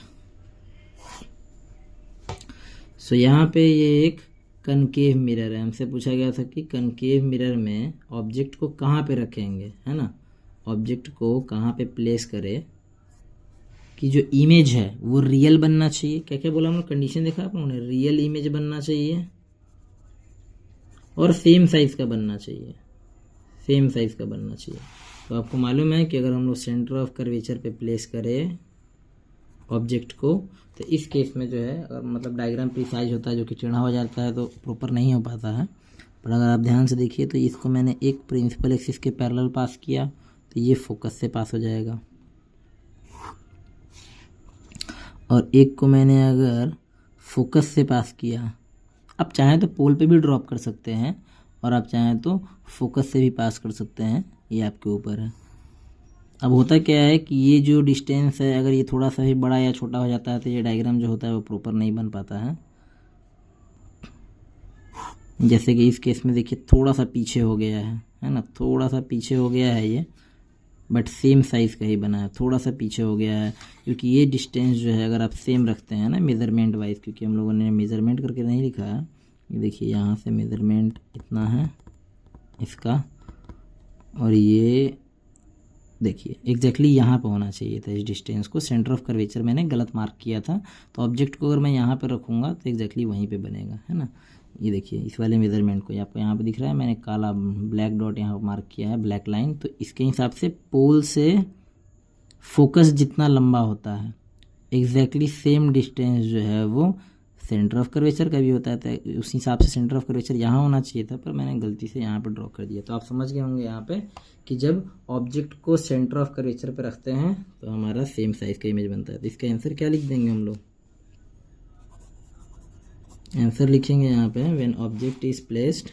सो यहाँ पे ये एक कनकेव मिरर है, हमसे पूछा गया था कि कनकेव मिरर में ऑब्जेक्ट को कहाँ पे रखेंगे, है ना, ऑब्जेक्ट को कहाँ पे प्लेस करें कि जो इमेज है वो रियल बनना चाहिए। क्या क्या बोला हम लोग, कंडीशन देखा आप लोगों ने, रियल इमेज बनना चाहिए और सेम साइज का बनना चाहिए, सेम साइज का बनना चाहिए। तो आपको मालूम है कि अगर हम लोग सेंटर ऑफ कर्वेचर पे प्लेस करें ऑब्जेक्ट को, तो इस केस में जो है, अगर मतलब डायग्राम प्रिसाइज होता है, जो कि टेढ़ा हो जाता है तो प्रॉपर नहीं हो पाता है। पर अगर आप ध्यान से देखिए तो इसको मैंने एक प्रिंसिपल एक्सिस के पैरेलल पास किया तो ये फोकस से पास हो जाएगा, और एक को मैंने अगर फोकस से पास किया, आप चाहें तो पोल पे भी ड्रॉप कर सकते हैं और आप चाहें तो फोकस से भी पास कर सकते हैं, ये आपके ऊपर है। अब होता क्या है कि ये जो डिस्टेंस है, अगर ये थोड़ा सा भी बड़ा या छोटा हो जाता है तो ये डायग्राम जो होता है वो प्रॉपर नहीं बन पाता है। जैसे कि इस केस में देखिए थोड़ा सा पीछे हो गया है ना, थोड़ा सा पीछे हो गया है ये, बट सेम साइज़ का ही बना है, थोड़ा सा पीछे हो गया है, क्योंकि ये डिस्टेंस जो है अगर आप सेम रखते हैं ना मेज़रमेंट वाइज, क्योंकि हम लोगों ने मेज़रमेंट करके नहीं लिखा है, ये देखिए यहाँ से मेज़रमेंट इतना है इसका, और ये देखिए एग्जैक्टली यहाँ पे होना चाहिए था इस डिस्टेंस को। सेंटर ऑफ कर्वेचर मैंने गलत मार्क किया था, तो ऑब्जेक्ट को अगर मैं यहाँ पे रखूँगा तो एग्जैक्टली वहीं पे बनेगा, है ना। ये देखिए इस वाले मेज़रमेंट को आपको यहाँ पे दिख रहा है, मैंने काला ब्लैक डॉट यहाँ पर मार्क किया है, ब्लैक लाइन। तो इसके हिसाब से पोल से फोकस जितना लंबा होता है एग्जैक्टली सेम डिस्टेंस जो है वो सेंटर ऑफ कर्वेचर का भी होता है, तो उस हिसाब से सेंटर ऑफ कर्वेचर यहाँ होना चाहिए था, पर मैंने गलती से यहाँ पर ड्रॉ कर दिया। तो आप समझ गए होंगे यहाँ पे कि जब ऑब्जेक्ट को सेंटर ऑफ कर्वेचर पे रखते हैं तो हमारा सेम साइज का इमेज बनता है। तो इसका आंसर क्या लिख देंगे हम लोग, आंसर लिखेंगे यहाँ पे, when object is placed,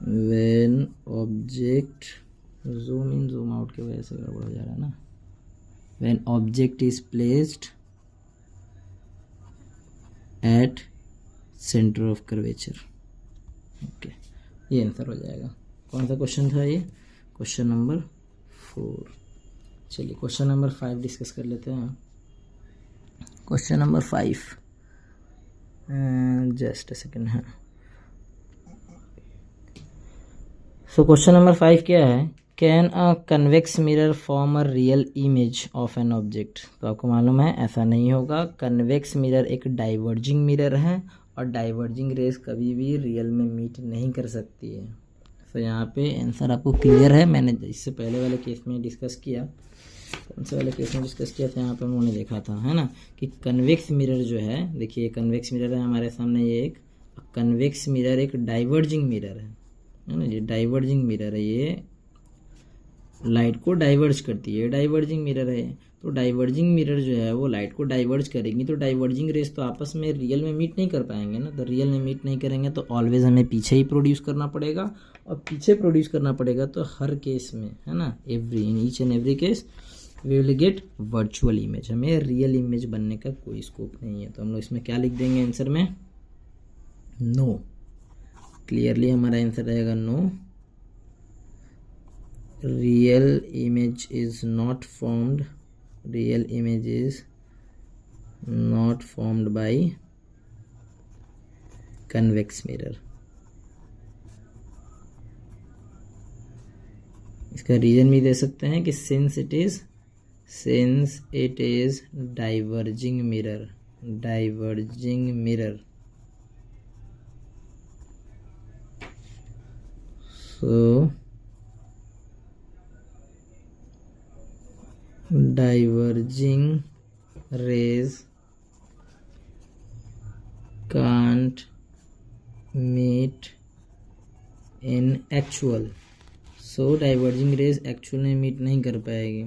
when object, zoom in zoom out की वजह से गड़बड़ हो जा रहा है ना, when object is placed at center of curvature। Okay, ये आंसर हो जाएगा। कौन सा क्वेश्चन था ये, क्वेश्चन नंबर 4। चलिए क्वेश्चन नंबर 5 डिस्कस कर लेते हैं। Question number 5, just a second. हाँ, सो क्वेश्चन नंबर 5 क्या है, can a convex mirror form a real image of an object. तो आपको मालूम है ऐसा नहीं होगा। कन्वेक्स मिरर एक डाइवर्जिंग मिरर है और डाइवर्जिंग रेस कभी भी रियल में मीट नहीं कर सकती है। तो यहाँ पे आंसर आपको क्लियर है। मैंने इससे पहले वाले केस में डिस्कस किया, कौन से वाले केस में डिस्कस किया था, यहाँ पे उन्होंने देखा था, है ना, कि कन्वेक्स मिरर जो है, देखिए कन्वेक्स मिरर है हमारे सामने, ये एक कन्वेक्स मिरर एक डाइवर्जिंग मिरर है ना, ये डाइवर्जिंग मिरर है, ये लाइट को डाइवर्ज करती है, डाइवर्जिंग मिरर है। तो डाइवर्जिंग मिरर जो है वो लाइट को डाइवर्ज करेंगी, तो डाइवर्जिंग रेस तो आपस में रियल में मीट नहीं कर पाएंगे ना। तो रियल में मीट नहीं करेंगे तो ऑलवेज हमें पीछे ही प्रोड्यूस करना पड़ेगा, और पीछे प्रोड्यूस करना पड़ेगा तो हर केस में, है ना, in each and every case we will get virtual image. हमें रियल इमेज बनने का कोई स्कोप नहीं है। तो हम लोग इसमें क्या लिख देंगे आंसर में, नो। क्लियरली हमारा आंसर रहेगा no, real image is not formed, real image is not formed by convex mirror। इसका रीजन भी दे सकते हैं कि since it is diverging mirror, so diverging rays can't meet in actual, so diverging rays actual में meet नहीं कर पाएगी,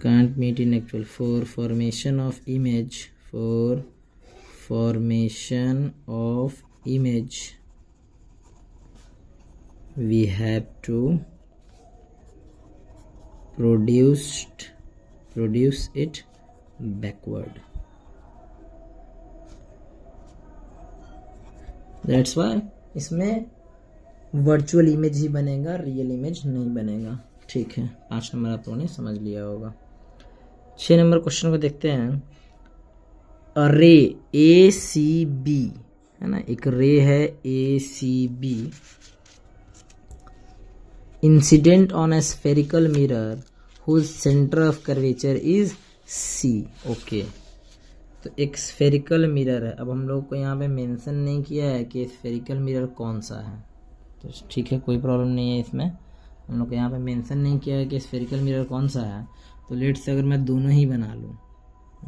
can't meet in actual। for formation of image we have to produce it backward, that's why इसमें virtual image ही बनेगा, real image नहीं बनेगा। ठीक है, 5 नंबर आप लोगों ने समझ लिया होगा। 6 नंबर क्वेश्चन को देखते हैं। रे ACB, है ना, एक रे है ACB incident on a spherical mirror whose centre of curvature is C। Okay, तो एक स्फेरिकल मिरर है। अब हम लोग को यहाँ पे मेंशन नहीं किया है कि स्फेरिकल मिरर कौन सा है, तो ठीक है, कोई प्रॉब्लम नहीं है इसमें। हम लोग को यहाँ पे मेंशन नहीं किया है कि स्फेरिकल मिरर कौन सा है। तो लेट से अगर मैं दोनों ही बना लूँ,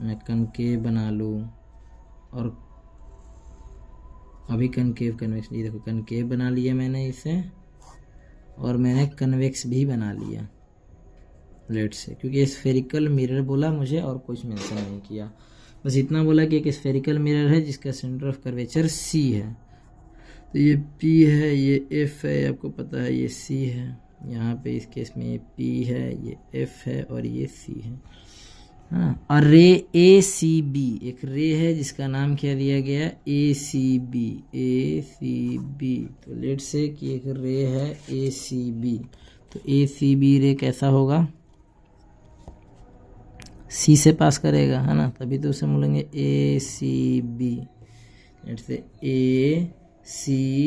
मैं कनकेव बना लूँ और अभी कनकेव कन्वेक्स, ये देखो कनकेव बना लिया मैंने इसे, और मैंने कन्वेक्स भी बना लिया लेट से, क्योंकि स्फेरिकल मिरर बोला मुझे और कुछ मेंशन नहीं किया, बस इतना बोला कि एक स्फेरिकल मिरर है जिसका सेंटर ऑफ कर्वेचर C है। तो ये P है, ये F है, आपको पता है ये C है, यहाँ पे इस केस में ये P है, ये F है और ये C है, हाँ। और रे ACB एक रे है जिसका नाम क्या दिया गया, ACB। तो लेट से कि एक रे है ACB, तो ACB रे कैसा होगा, C से पास करेगा, है ना, तभी तो उसे बोलेंगे ACB। लेट से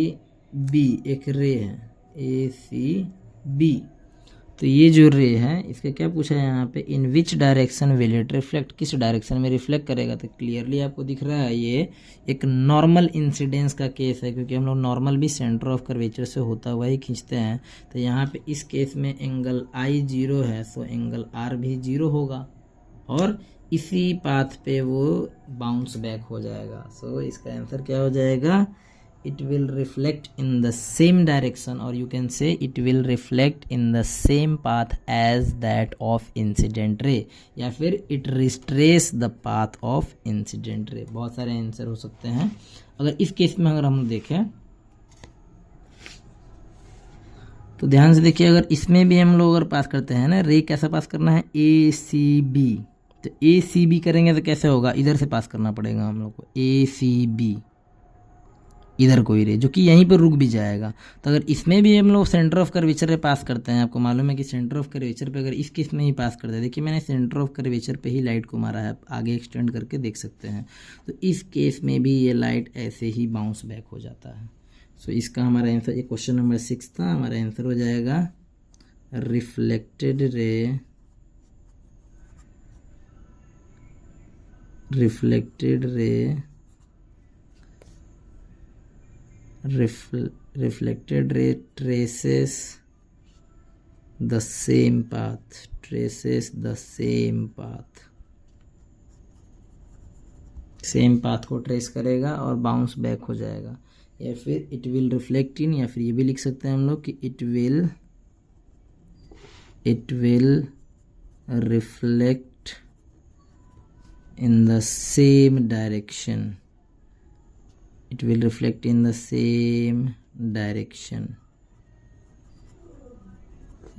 ACB एक रे है ACB। तो ये जो रे है इसका क्या पूछा है यहाँ पे, in which direction will it reflect, किस डायरेक्शन में रिफ्लेक्ट करेगा। तो क्लियरली आपको दिख रहा है ये एक नॉर्मल इंसिडेंस का केस है, क्योंकि हम लोग नॉर्मल भी सेंटर ऑफ कर्वेचर से होता हुआ ही खींचते हैं। तो यहाँ पे इस केस में एंगल I 0 है, सो एंगल R भी 0 होगा और इसी पाथ पे वो बाउंस बैक हो जाएगा। सो इसका आंसर क्या हो जाएगा, it will reflect in the same direction, or you can say it will reflect in the same path as that of incident ray, या फिर it retrace the path of incident ray। बहुत सारे answer हो सकते हैं। अगर इस case में अगर हम देखें तो ध्यान से देखिए, अगर इसमें भी हम लोग अगर पास करते हैं ना, रे कैसा पास करना है, ACB। तो ACB करेंगे तो कैसे होगा, इधर से पास करना पड़ेगा हम लोग को, ACB इधर कोई रे जो कि यहीं पर रुक भी जाएगा। तो अगर इसमें भी हम लोग सेंटर ऑफ कर्वेचर पे पास करते हैं, आपको मालूम है कि सेंटर ऑफ कर्वेचर पे अगर इस केस में ही पास करते हैं, देखिए मैंने सेंटर ऑफ कर्वेचर पे ही लाइट को मारा है, आगे एक्सटेंड करके देख सकते हैं। तो इस केस में भी ये लाइट ऐसे ही बाउंस बैक हो जाता है। सो इसका हमारा आंसर, ये क्वेश्चन नंबर 6 था, हमारा आंसर हो जाएगा reflected ray reflected ray traces the same path को ट्रेस करेगा और बाउंस बैक हो जाएगा। या फिर इट विल रिफ्लेक्ट इन, या फिर ये भी लिख सकते हैं हम लोग कि it will reflect in the same direction, it will reflect in the same direction,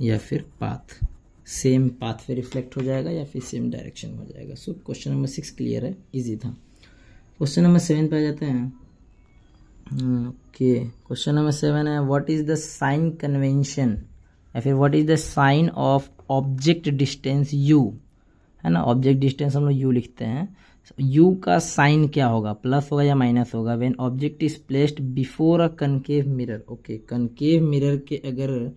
या फिर पाथ, सेम पाथ पे रिफ्लेक्ट हो जाएगा या फिर सेम डायरेक्शन हो जाएगा। सो क्वेश्चन नंबर 6 क्लियर है, इजी था। क्वेश्चन नंबर 7 पे आ जाते हैं। ओके, क्वेश्चन नंबर 7 है what is the sign convention, या फिर what is the sign of object distance u, है ना। ऑब्जेक्ट डिस्टेंस हम लोग u लिखते हैं, u का साइन क्या होगा, प्लस होगा या माइनस होगा। When object is placed before a concave mirror. Okay, concave mirror के अगर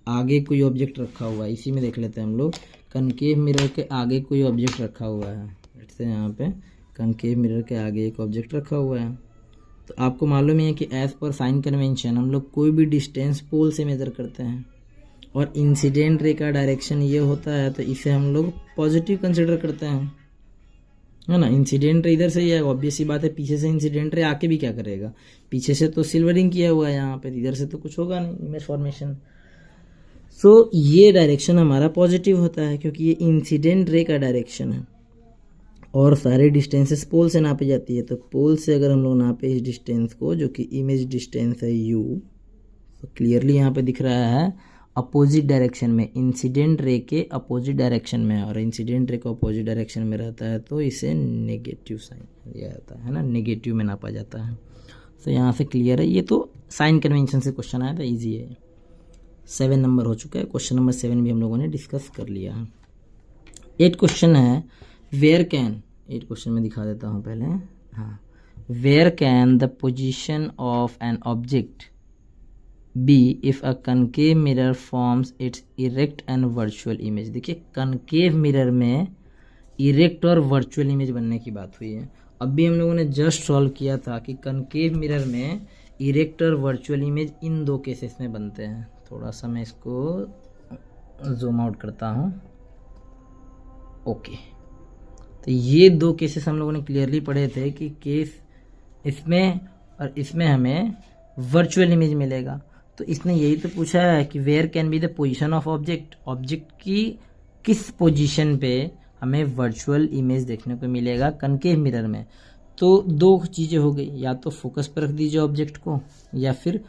आगे कोई ऑब्जेक्ट रखा हुआ है, इसी में देख लेते हैं हम लोग, कनकेव मिरर के आगे कोई ऑब्जेक्ट रखा हुआ है, जैसे यहाँ पे कनकेव मिरर के आगे एक ऑब्जेक्ट रखा हुआ है। तो आपको मालूम है कि एज पर साइन कन्वेंशन हम लोग कोई भी डिस्टेंस पोल से मेजर करते हैं, और इंसिडेंट रे का डायरेक्शन ये होता है, तो इसे हम लोग पॉजिटिव कंसिडर करते हैं, है ना। इंसिडेंट रे इधर से ही आएगा, ऑब्वियस सी बात है, पीछे से इंसिडेंट रे आके भी क्या करेगा, पीछे से तो सिल्वरिंग किया हुआ है यहाँ पे, इधर से तो कुछ होगा नहीं इमेज फॉर्मेशन। सो ये डायरेक्शन हमारा पॉजिटिव होता है क्योंकि ये इंसिडेंट रे का डायरेक्शन है, और सारे डिस्टेंसेस पोल से नापी जाती है। तो पोल से अगर हम लोग नापे इस डिस्टेंस को, जो कि इमेज डिस्टेंस है u, तो क्लियरली यहाँ पे दिख रहा है अपोजिट डायरेक्शन में, इंसिडेंट रे के अपोजिट डायरेक्शन में, और इंसिडेंट रे को अपोजिट डायरेक्शन में रहता है तो इसे नेगेटिव साइन दिया जाता है ना, नेगेटिव में नापा जाता है। तो यहाँ से क्लियर है, ये तो साइन कन्वेंशन से क्वेश्चन आया था, ईजी है। 7 नंबर हो चुका है, क्वेश्चन नंबर 7 भी हम लोगों ने डिस्कस कर लिया है। 8 क्वेश्चन है, वेयर कैन, 8 क्वेश्चन में दिखा देता हूँ पहले। हाँ, where can the position of an object be if a concave mirror forms its erect and virtual image. देखिए कनकेव मिरर में इरेक्ट और वर्चुअल इमेज बनने की बात हुई है। अभी हम लोगों ने जस्ट सॉल्व किया था कि कनकेव मिरर में इरेक्ट और वर्चुअल इमेज इन 2 केसेस में बनते हैं। थोड़ा सा मैं इसको जूम आउट करता हूँ। ओके, तो ये 2 केसेस हम लोगों ने क्लियरली पढ़े थे कि केस इसमें और इसमें हमें वर्चुअल इमेज मिलेगा। तो इसने यही तो पूछा है कि where can be the position of object, object की किस पोजीशन पे हमें वर्चुअल इमेज देखने को मिलेगा कनकेव मिरर में। तो 2 चीज़ें हो गई, या तो फोकस पर रख दीजिए ऑब्जेक्ट को, या फिर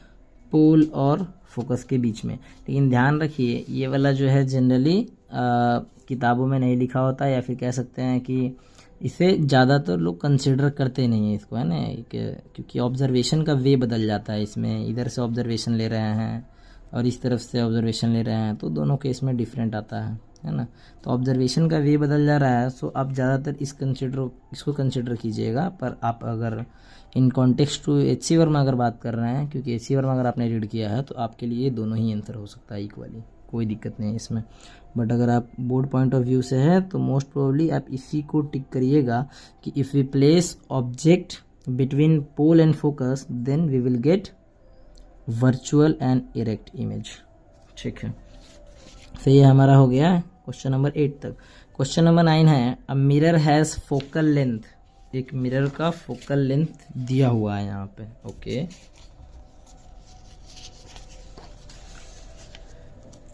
पोल और फोकस के बीच में। लेकिन ध्यान रखिए ये वाला जो है जनरली किताबों में नहीं लिखा होता, या फिर कह सकते हैं कि इसे ज़्यादातर लोग कंसिडर करते नहीं है इसको, है ना, क्योंकि ऑब्जर्वेशन का वे बदल जाता है इसमें। इधर से ऑब्जर्वेशन ले रहे हैं और इस तरफ से ऑब्जर्वेशन ले रहे हैं, तो दोनों केस में डिफरेंट आता है ना। तो ऑब्जर्वेशन का वे बदल जा रहा है, सो आप ज़्यादातर इसको कंसिडर कीजिएगा। पर आप अगर इन कॉन्टेक्स्ट टू एच.सी. वर्मा अगर बात कर रहे हैं, क्योंकि एच.सी. वर्मा अगर आपने रीड किया है तो आपके लिए दोनों ही आंसर हो सकता है इक्वली, कोई दिक्कत नहीं है इसमें। बट अगर आप बोर्ड पॉइंट ऑफ व्यू से है तो मोस्ट प्रोबेबली आप इसी को टिक करिएगा कि if we place object between pole and focus then we will get virtual and erect image. ठीक है, तो ये हमारा हो गया क्वेश्चन नंबर 8 तक। क्वेश्चन नंबर 9 है a mirror has focal length, एक मिरर का फोकल लेंथ दिया हुआ है यहाँ पे। ओके,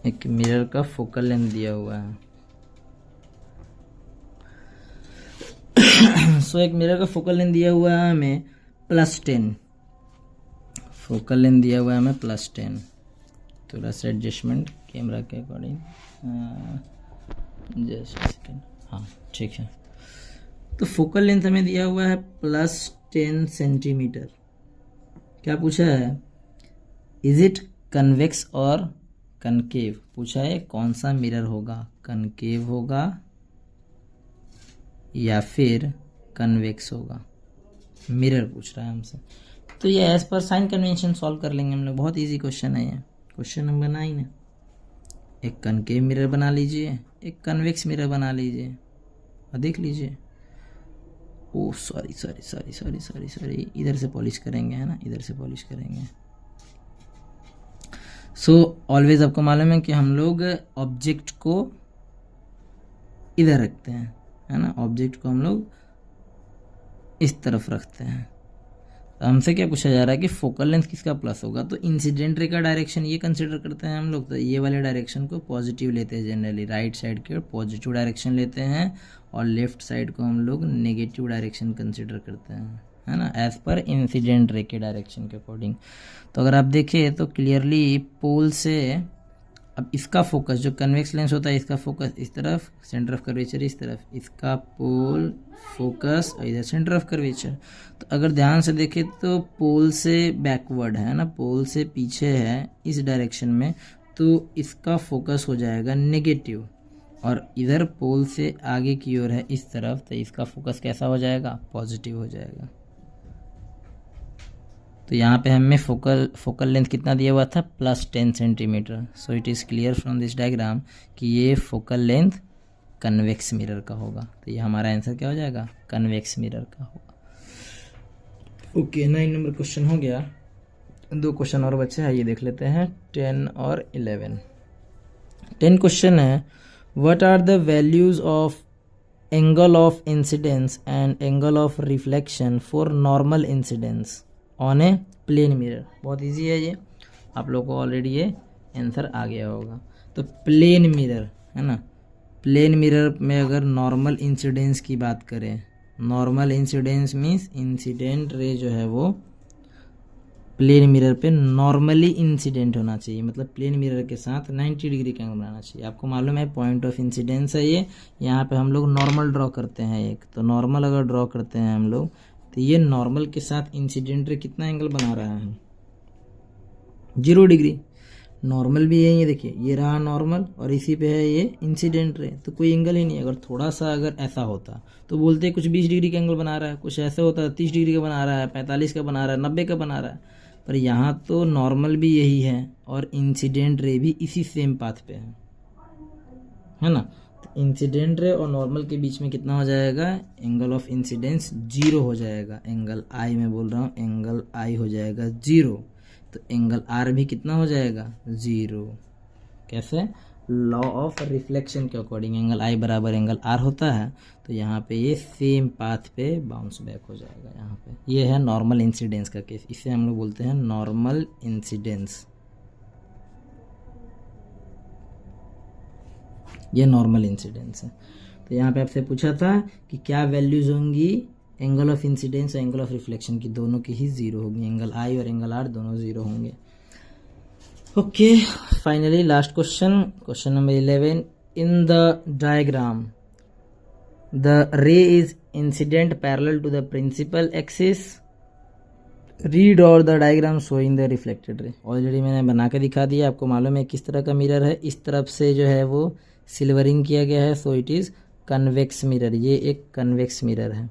एक मिरर का फोकल लेंथ दिया हुआ है। सो एक मिरर का फोकल लेंथ दिया हुआ है हमें +10, फोकल लेंथ दिया हुआ है हमें +10। थोड़ा सा एडजस्टमेंट कैमरा के अकॉर्डिंग, जस्ट सेकेंड, हाँ ठीक है। तो फोकल लेंथ हमें दिया हुआ है +10 सेंटीमीटर, क्या पूछा है, इज इट कन्वेक्स और कनकेव पूछा है। कौन सा मिरर होगा, कनकेव होगा या फिर कन्वेक्स होगा, मिरर पूछ रहा है हमसे। तो ये as per sign convention solve कर लेंगे हम लोग, बहुत इजी क्वेश्चन है ये। क्वेश्चन नंबर 9 है, एक कनकेव मिरर बना लीजिए, एक कन्वेक्स मिरर बना लीजिए और देख लीजिए। ओ सॉरी, इधर से पॉलिश करेंगे, है ना, इधर से पॉलिश करेंगे। सो ऑलवेज आपको मालूम है कि हम लोग ऑब्जेक्ट को इधर रखते हैं, है ना, ऑब्जेक्ट को हम लोग इस तरफ रखते हैं। हमसे क्या पूछा जा रहा है कि फोकल लेंथ किसका प्लस होगा, तो इंसिडेंट रे का डायरेक्शन ये कंसिडर करते हैं हम लोग। तो ये वाले डायरेक्शन को पॉजिटिव लेते हैं जनरली, राइट साइड के पॉजिटिव डायरेक्शन लेते हैं और लेफ्ट साइड को हम लोग नेगेटिव डायरेक्शन कंसिडर करते हैं, है ना, एज पर इंसिडेंट रे के डायरेक्शन के अकॉर्डिंग। तो अगर आप देखें तो क्लियरली पोल से, अब इसका फोकस जो कन्वेक्स लेंस होता है, इसका फोकस इस तरफ, सेंटर ऑफ कर्वेचर इस तरफ, इसका पोल फोकस और इधर सेंटर ऑफ कर्वेचर। तो अगर ध्यान से देखें तो पोल से बैकवर्ड है ना, पोल से पीछे है इस डायरेक्शन में, तो इसका फोकस हो जाएगा नेगेटिव, और इधर पोल से आगे की ओर है इस तरफ, तो इसका फोकस कैसा हो जाएगा, पॉजिटिव हो जाएगा। तो यहाँ पे हमें फोकल लेंथ कितना दिया हुआ था, +10 centimetre. So it is clear from this diagram कि ये फोकल लेंथ कन्वेक्स मिरर का होगा। तो ये हमारा आंसर क्या हो जाएगा, कन्वेक्स मिरर का होगा। ओके, 9 नंबर क्वेश्चन हो गया। 2 क्वेश्चन और बचे हैं, ये देख लेते हैं 10 और 11। 10 क्वेश्चन है, what are the values of angle of incidence and angle of reflection for normal incidence on a plane mirror. बहुत इजी है ये, आप लोगों को ऑलरेडी ये आंसर आ गया होगा। तो प्लेन मिरर, है ना, प्लेन मिरर में अगर नॉर्मल इंसिडेंस की बात करें, normal incidence means incident ray जो है वो प्लेन मिरर पे नॉर्मली इंसिडेंट होना चाहिए, मतलब प्लेन मिरर के साथ 90 डिग्री का एंगल बनाना चाहिए। आपको मालूम है पॉइंट ऑफ इंसिडेंस है ये, यहाँ पे हम लोग नॉर्मल ड्रॉ करते हैं एक, तो नॉर्मल अगर ड्रॉ करते हैं हम लोग, तो ये नॉर्मल के साथ इंसिडेंट रे कितना एंगल बना रहा है, 0 डिग्री। नॉर्मल भी है, ये देखिए ये रहा नॉर्मल और इसी पे है ये इंसिडेंट रे, तो कोई एंगल ही नहीं है। अगर थोड़ा सा अगर ऐसा होता तो बोलते कुछ 20 डिग्री का एंगल बना रहा है, कुछ ऐसा होता 30 डिग्री का बना रहा है, 45 का बना रहा है, 90 का बना रहा है। पर यहाँ तो नॉर्मल भी यही है और इंसिडेंट रे भी इसी सेम पाथ पे है ना। तो इंसिडेंट रे और नॉर्मल के बीच में कितना हो जाएगा, एंगल ऑफ इंसिडेंस 0 हो जाएगा। एंगल आई में बोल रहा हूँ, एंगल आई हो जाएगा 0, तो एंगल आर भी कितना हो जाएगा, 0। कैसे, लॉ ऑफ रिफ्लेक्शन के अकॉर्डिंग एंगल आई बराबर एंगल आर होता है, तो यहाँ पे ये सेम पाथ पे बाउंस बैक हो जाएगा। यहाँ पे ये है नॉर्मल इंसिडेंस का केस, इसे हम लोग बोलते हैं नॉर्मल इंसिडेंस। ये नॉर्मल इंसिडेंस है। तो यहाँ पे आपसे पूछा था कि क्या वैल्यूज होंगी एंगल ऑफ इंसिडेंस और एंगल ऑफ रिफ्लेक्शन की, दोनों की ही 0 होगी, एंगल आई और एंगल आर दोनों 0 होंगे। Okay, finally last question, question number 11। In the diagram the ray is incident parallel to the principal axis, redraw the diagram showing the reflected ray. Already मैंने बना के दिखा दिया, आपको मालूम है किस तरह का मिरर है। इस तरफ से जो है वो सिल्वरिंग किया गया है, so it is convex mirror. ये एक कन्वेक्स मिरर है।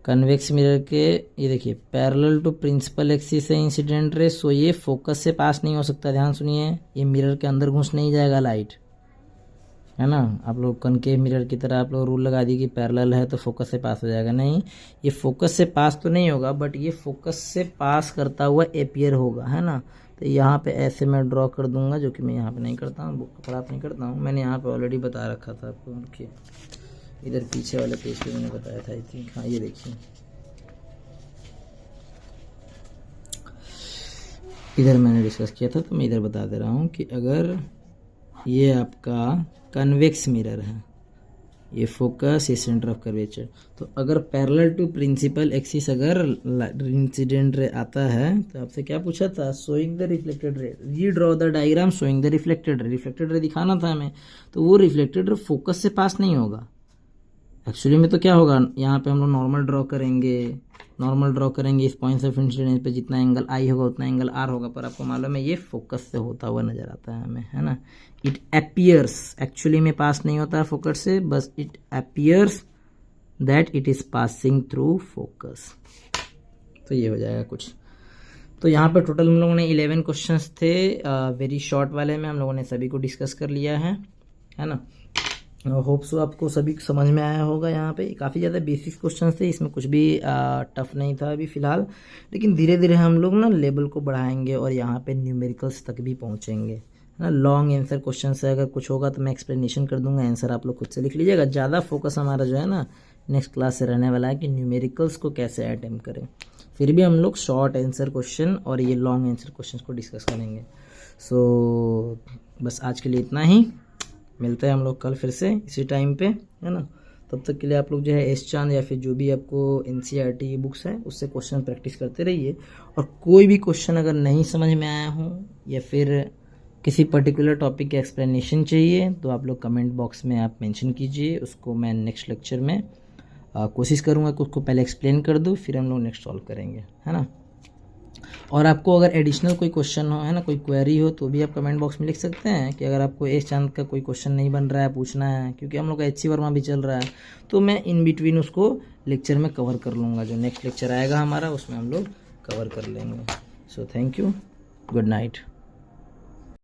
कन्वेक्स मिरर के ये देखिए पैरेलल टू प्रिंसिपल एक्सिस है इंसिडेंट रे, सो ये फोकस से पास नहीं हो सकता। ध्यान सुनिए, ये मिरर के अंदर घुस नहीं जाएगा लाइट, है ना। आप लोग कनकेव मिरर की तरह आप लोग रूल लगा दी कि पैरेलल है तो फोकस से पास हो जाएगा, नहीं, ये फोकस से पास तो नहीं होगा, बट ये फोकस से पास करता हुआ एपियर होगा, है ना। तो यहाँ पे ऐसे मैं ड्रॉ कर दूंगा, जो कि मैं यहाँ पे नहीं करता हूँ, बुक खराब नहीं करता हूँ, मैंने यहाँ पे ऑलरेडी बता रखा था आपको। देखिए इधर पीछे वाले पेज पे मैंने बताया था, आई थिंक, हाँ ये देखिए इधर मैंने डिस्कस किया था, तो मैं इधर बता दे रहा हूँ कि अगर ये आपका कन्वेक्स मिरर है, ये फोकस, ये सेंटर ऑफ कर्वेचर, तो अगर पैरेलल टू प्रिंसिपल एक्सिस अगर इंसिडेंट रे आता है, तो आपसे क्या पूछा था, शोइंग द रिफ्लेक्टेड रे, redraw the diagram showing the reflected रे। रिफ्लेक्टेड रे दिखाना था हमें, तो वो रिफ्लेक्टेड रे फोकस से पास नहीं होगा। एक्चुअली में तो क्या होगा, यहाँ पे हम लोग नॉर्मल ड्रॉ करेंगे, नॉर्मल ड्रॉ करेंगे, इस पॉइंट ऑफ इंसिडेंस पे जितना एंगल आई होगा उतना एंगल आर होगा, पर आपको मालूम है ये फोकस से होता हुआ नजर आता है हमें, है ना। इट अपीयर्स, एक्चुअली में पास नहीं होता है फोकस से, बस it appears that it is passing through focus. तो ये हो जाएगा कुछ। तो यहाँ पर टोटल हम लोगों ने 11 क्वेश्चंस थे, वेरी शॉर्ट वाले में हम लोगों ने सभी को डिस्कस कर लिया है ना। होप सो आपको सभी समझ में आया होगा। यहाँ पे काफ़ी ज़्यादा बेसिक क्वेश्चंस थे, इसमें कुछ भी टफ नहीं था अभी फ़िलहाल, लेकिन धीरे धीरे हम लोग ना लेवल को बढ़ाएंगे और यहाँ पे न्यूमेरिकल्स तक भी पहुँचेंगे, है ना। लॉन्ग आंसर क्वेश्चन से अगर कुछ होगा तो मैं एक्सप्लेनेशन कर दूंगा, आंसर आप लोग खुद से लिख लीजिएगा। ज़्यादा फोकस हमारा जो है ना नेक्स्ट क्लास से रहने वाला है कि न्यूमेरिकल्स को कैसे अटेम्प्ट करें। फिर भी हम लोग शॉर्ट आंसर क्वेश्चन और ये लॉन्ग आंसर क्वेश्चन को डिस्कस करेंगे। सो बस आज के लिए इतना ही, मिलते हैं हम लोग कल फिर से इसी टाइम पे, है ना। तब तक के लिए आप लोग जो है एस चांद या फिर जो भी आपको NCERT बुक्स है उससे क्वेश्चन प्रैक्टिस करते रहिए। और कोई भी क्वेश्चन अगर नहीं समझ में आया हो या फिर किसी पर्टिकुलर टॉपिक का एक्सप्लेनेशन चाहिए तो आप लोग कमेंट बॉक्स में आप मेंशन कीजिए, उसको मैं नेक्स्ट लेक्चर में कोशिश करूँगा कि उसको पहले एक्सप्लेन कर दूँ, फिर हम लोग नेक्स्ट सॉल्व करेंगे, है ना। और आपको अगर एडिशनल कोई क्वेश्चन हो, है ना, कोई क्वेरी हो तो भी आप कमेंट बॉक्स में लिख सकते हैं कि अगर आपको एस चांद का कोई क्वेश्चन नहीं बन रहा है, पूछना है, क्योंकि हम लोग का HC वर्मा भी चल रहा है, तो मैं इन बिटवीन उसको लेक्चर में कवर कर लूँगा। जो नेक्स्ट लेक्चर आएगा हमारा उसमें हम लोग कवर कर लेंगे। So thank you, good night.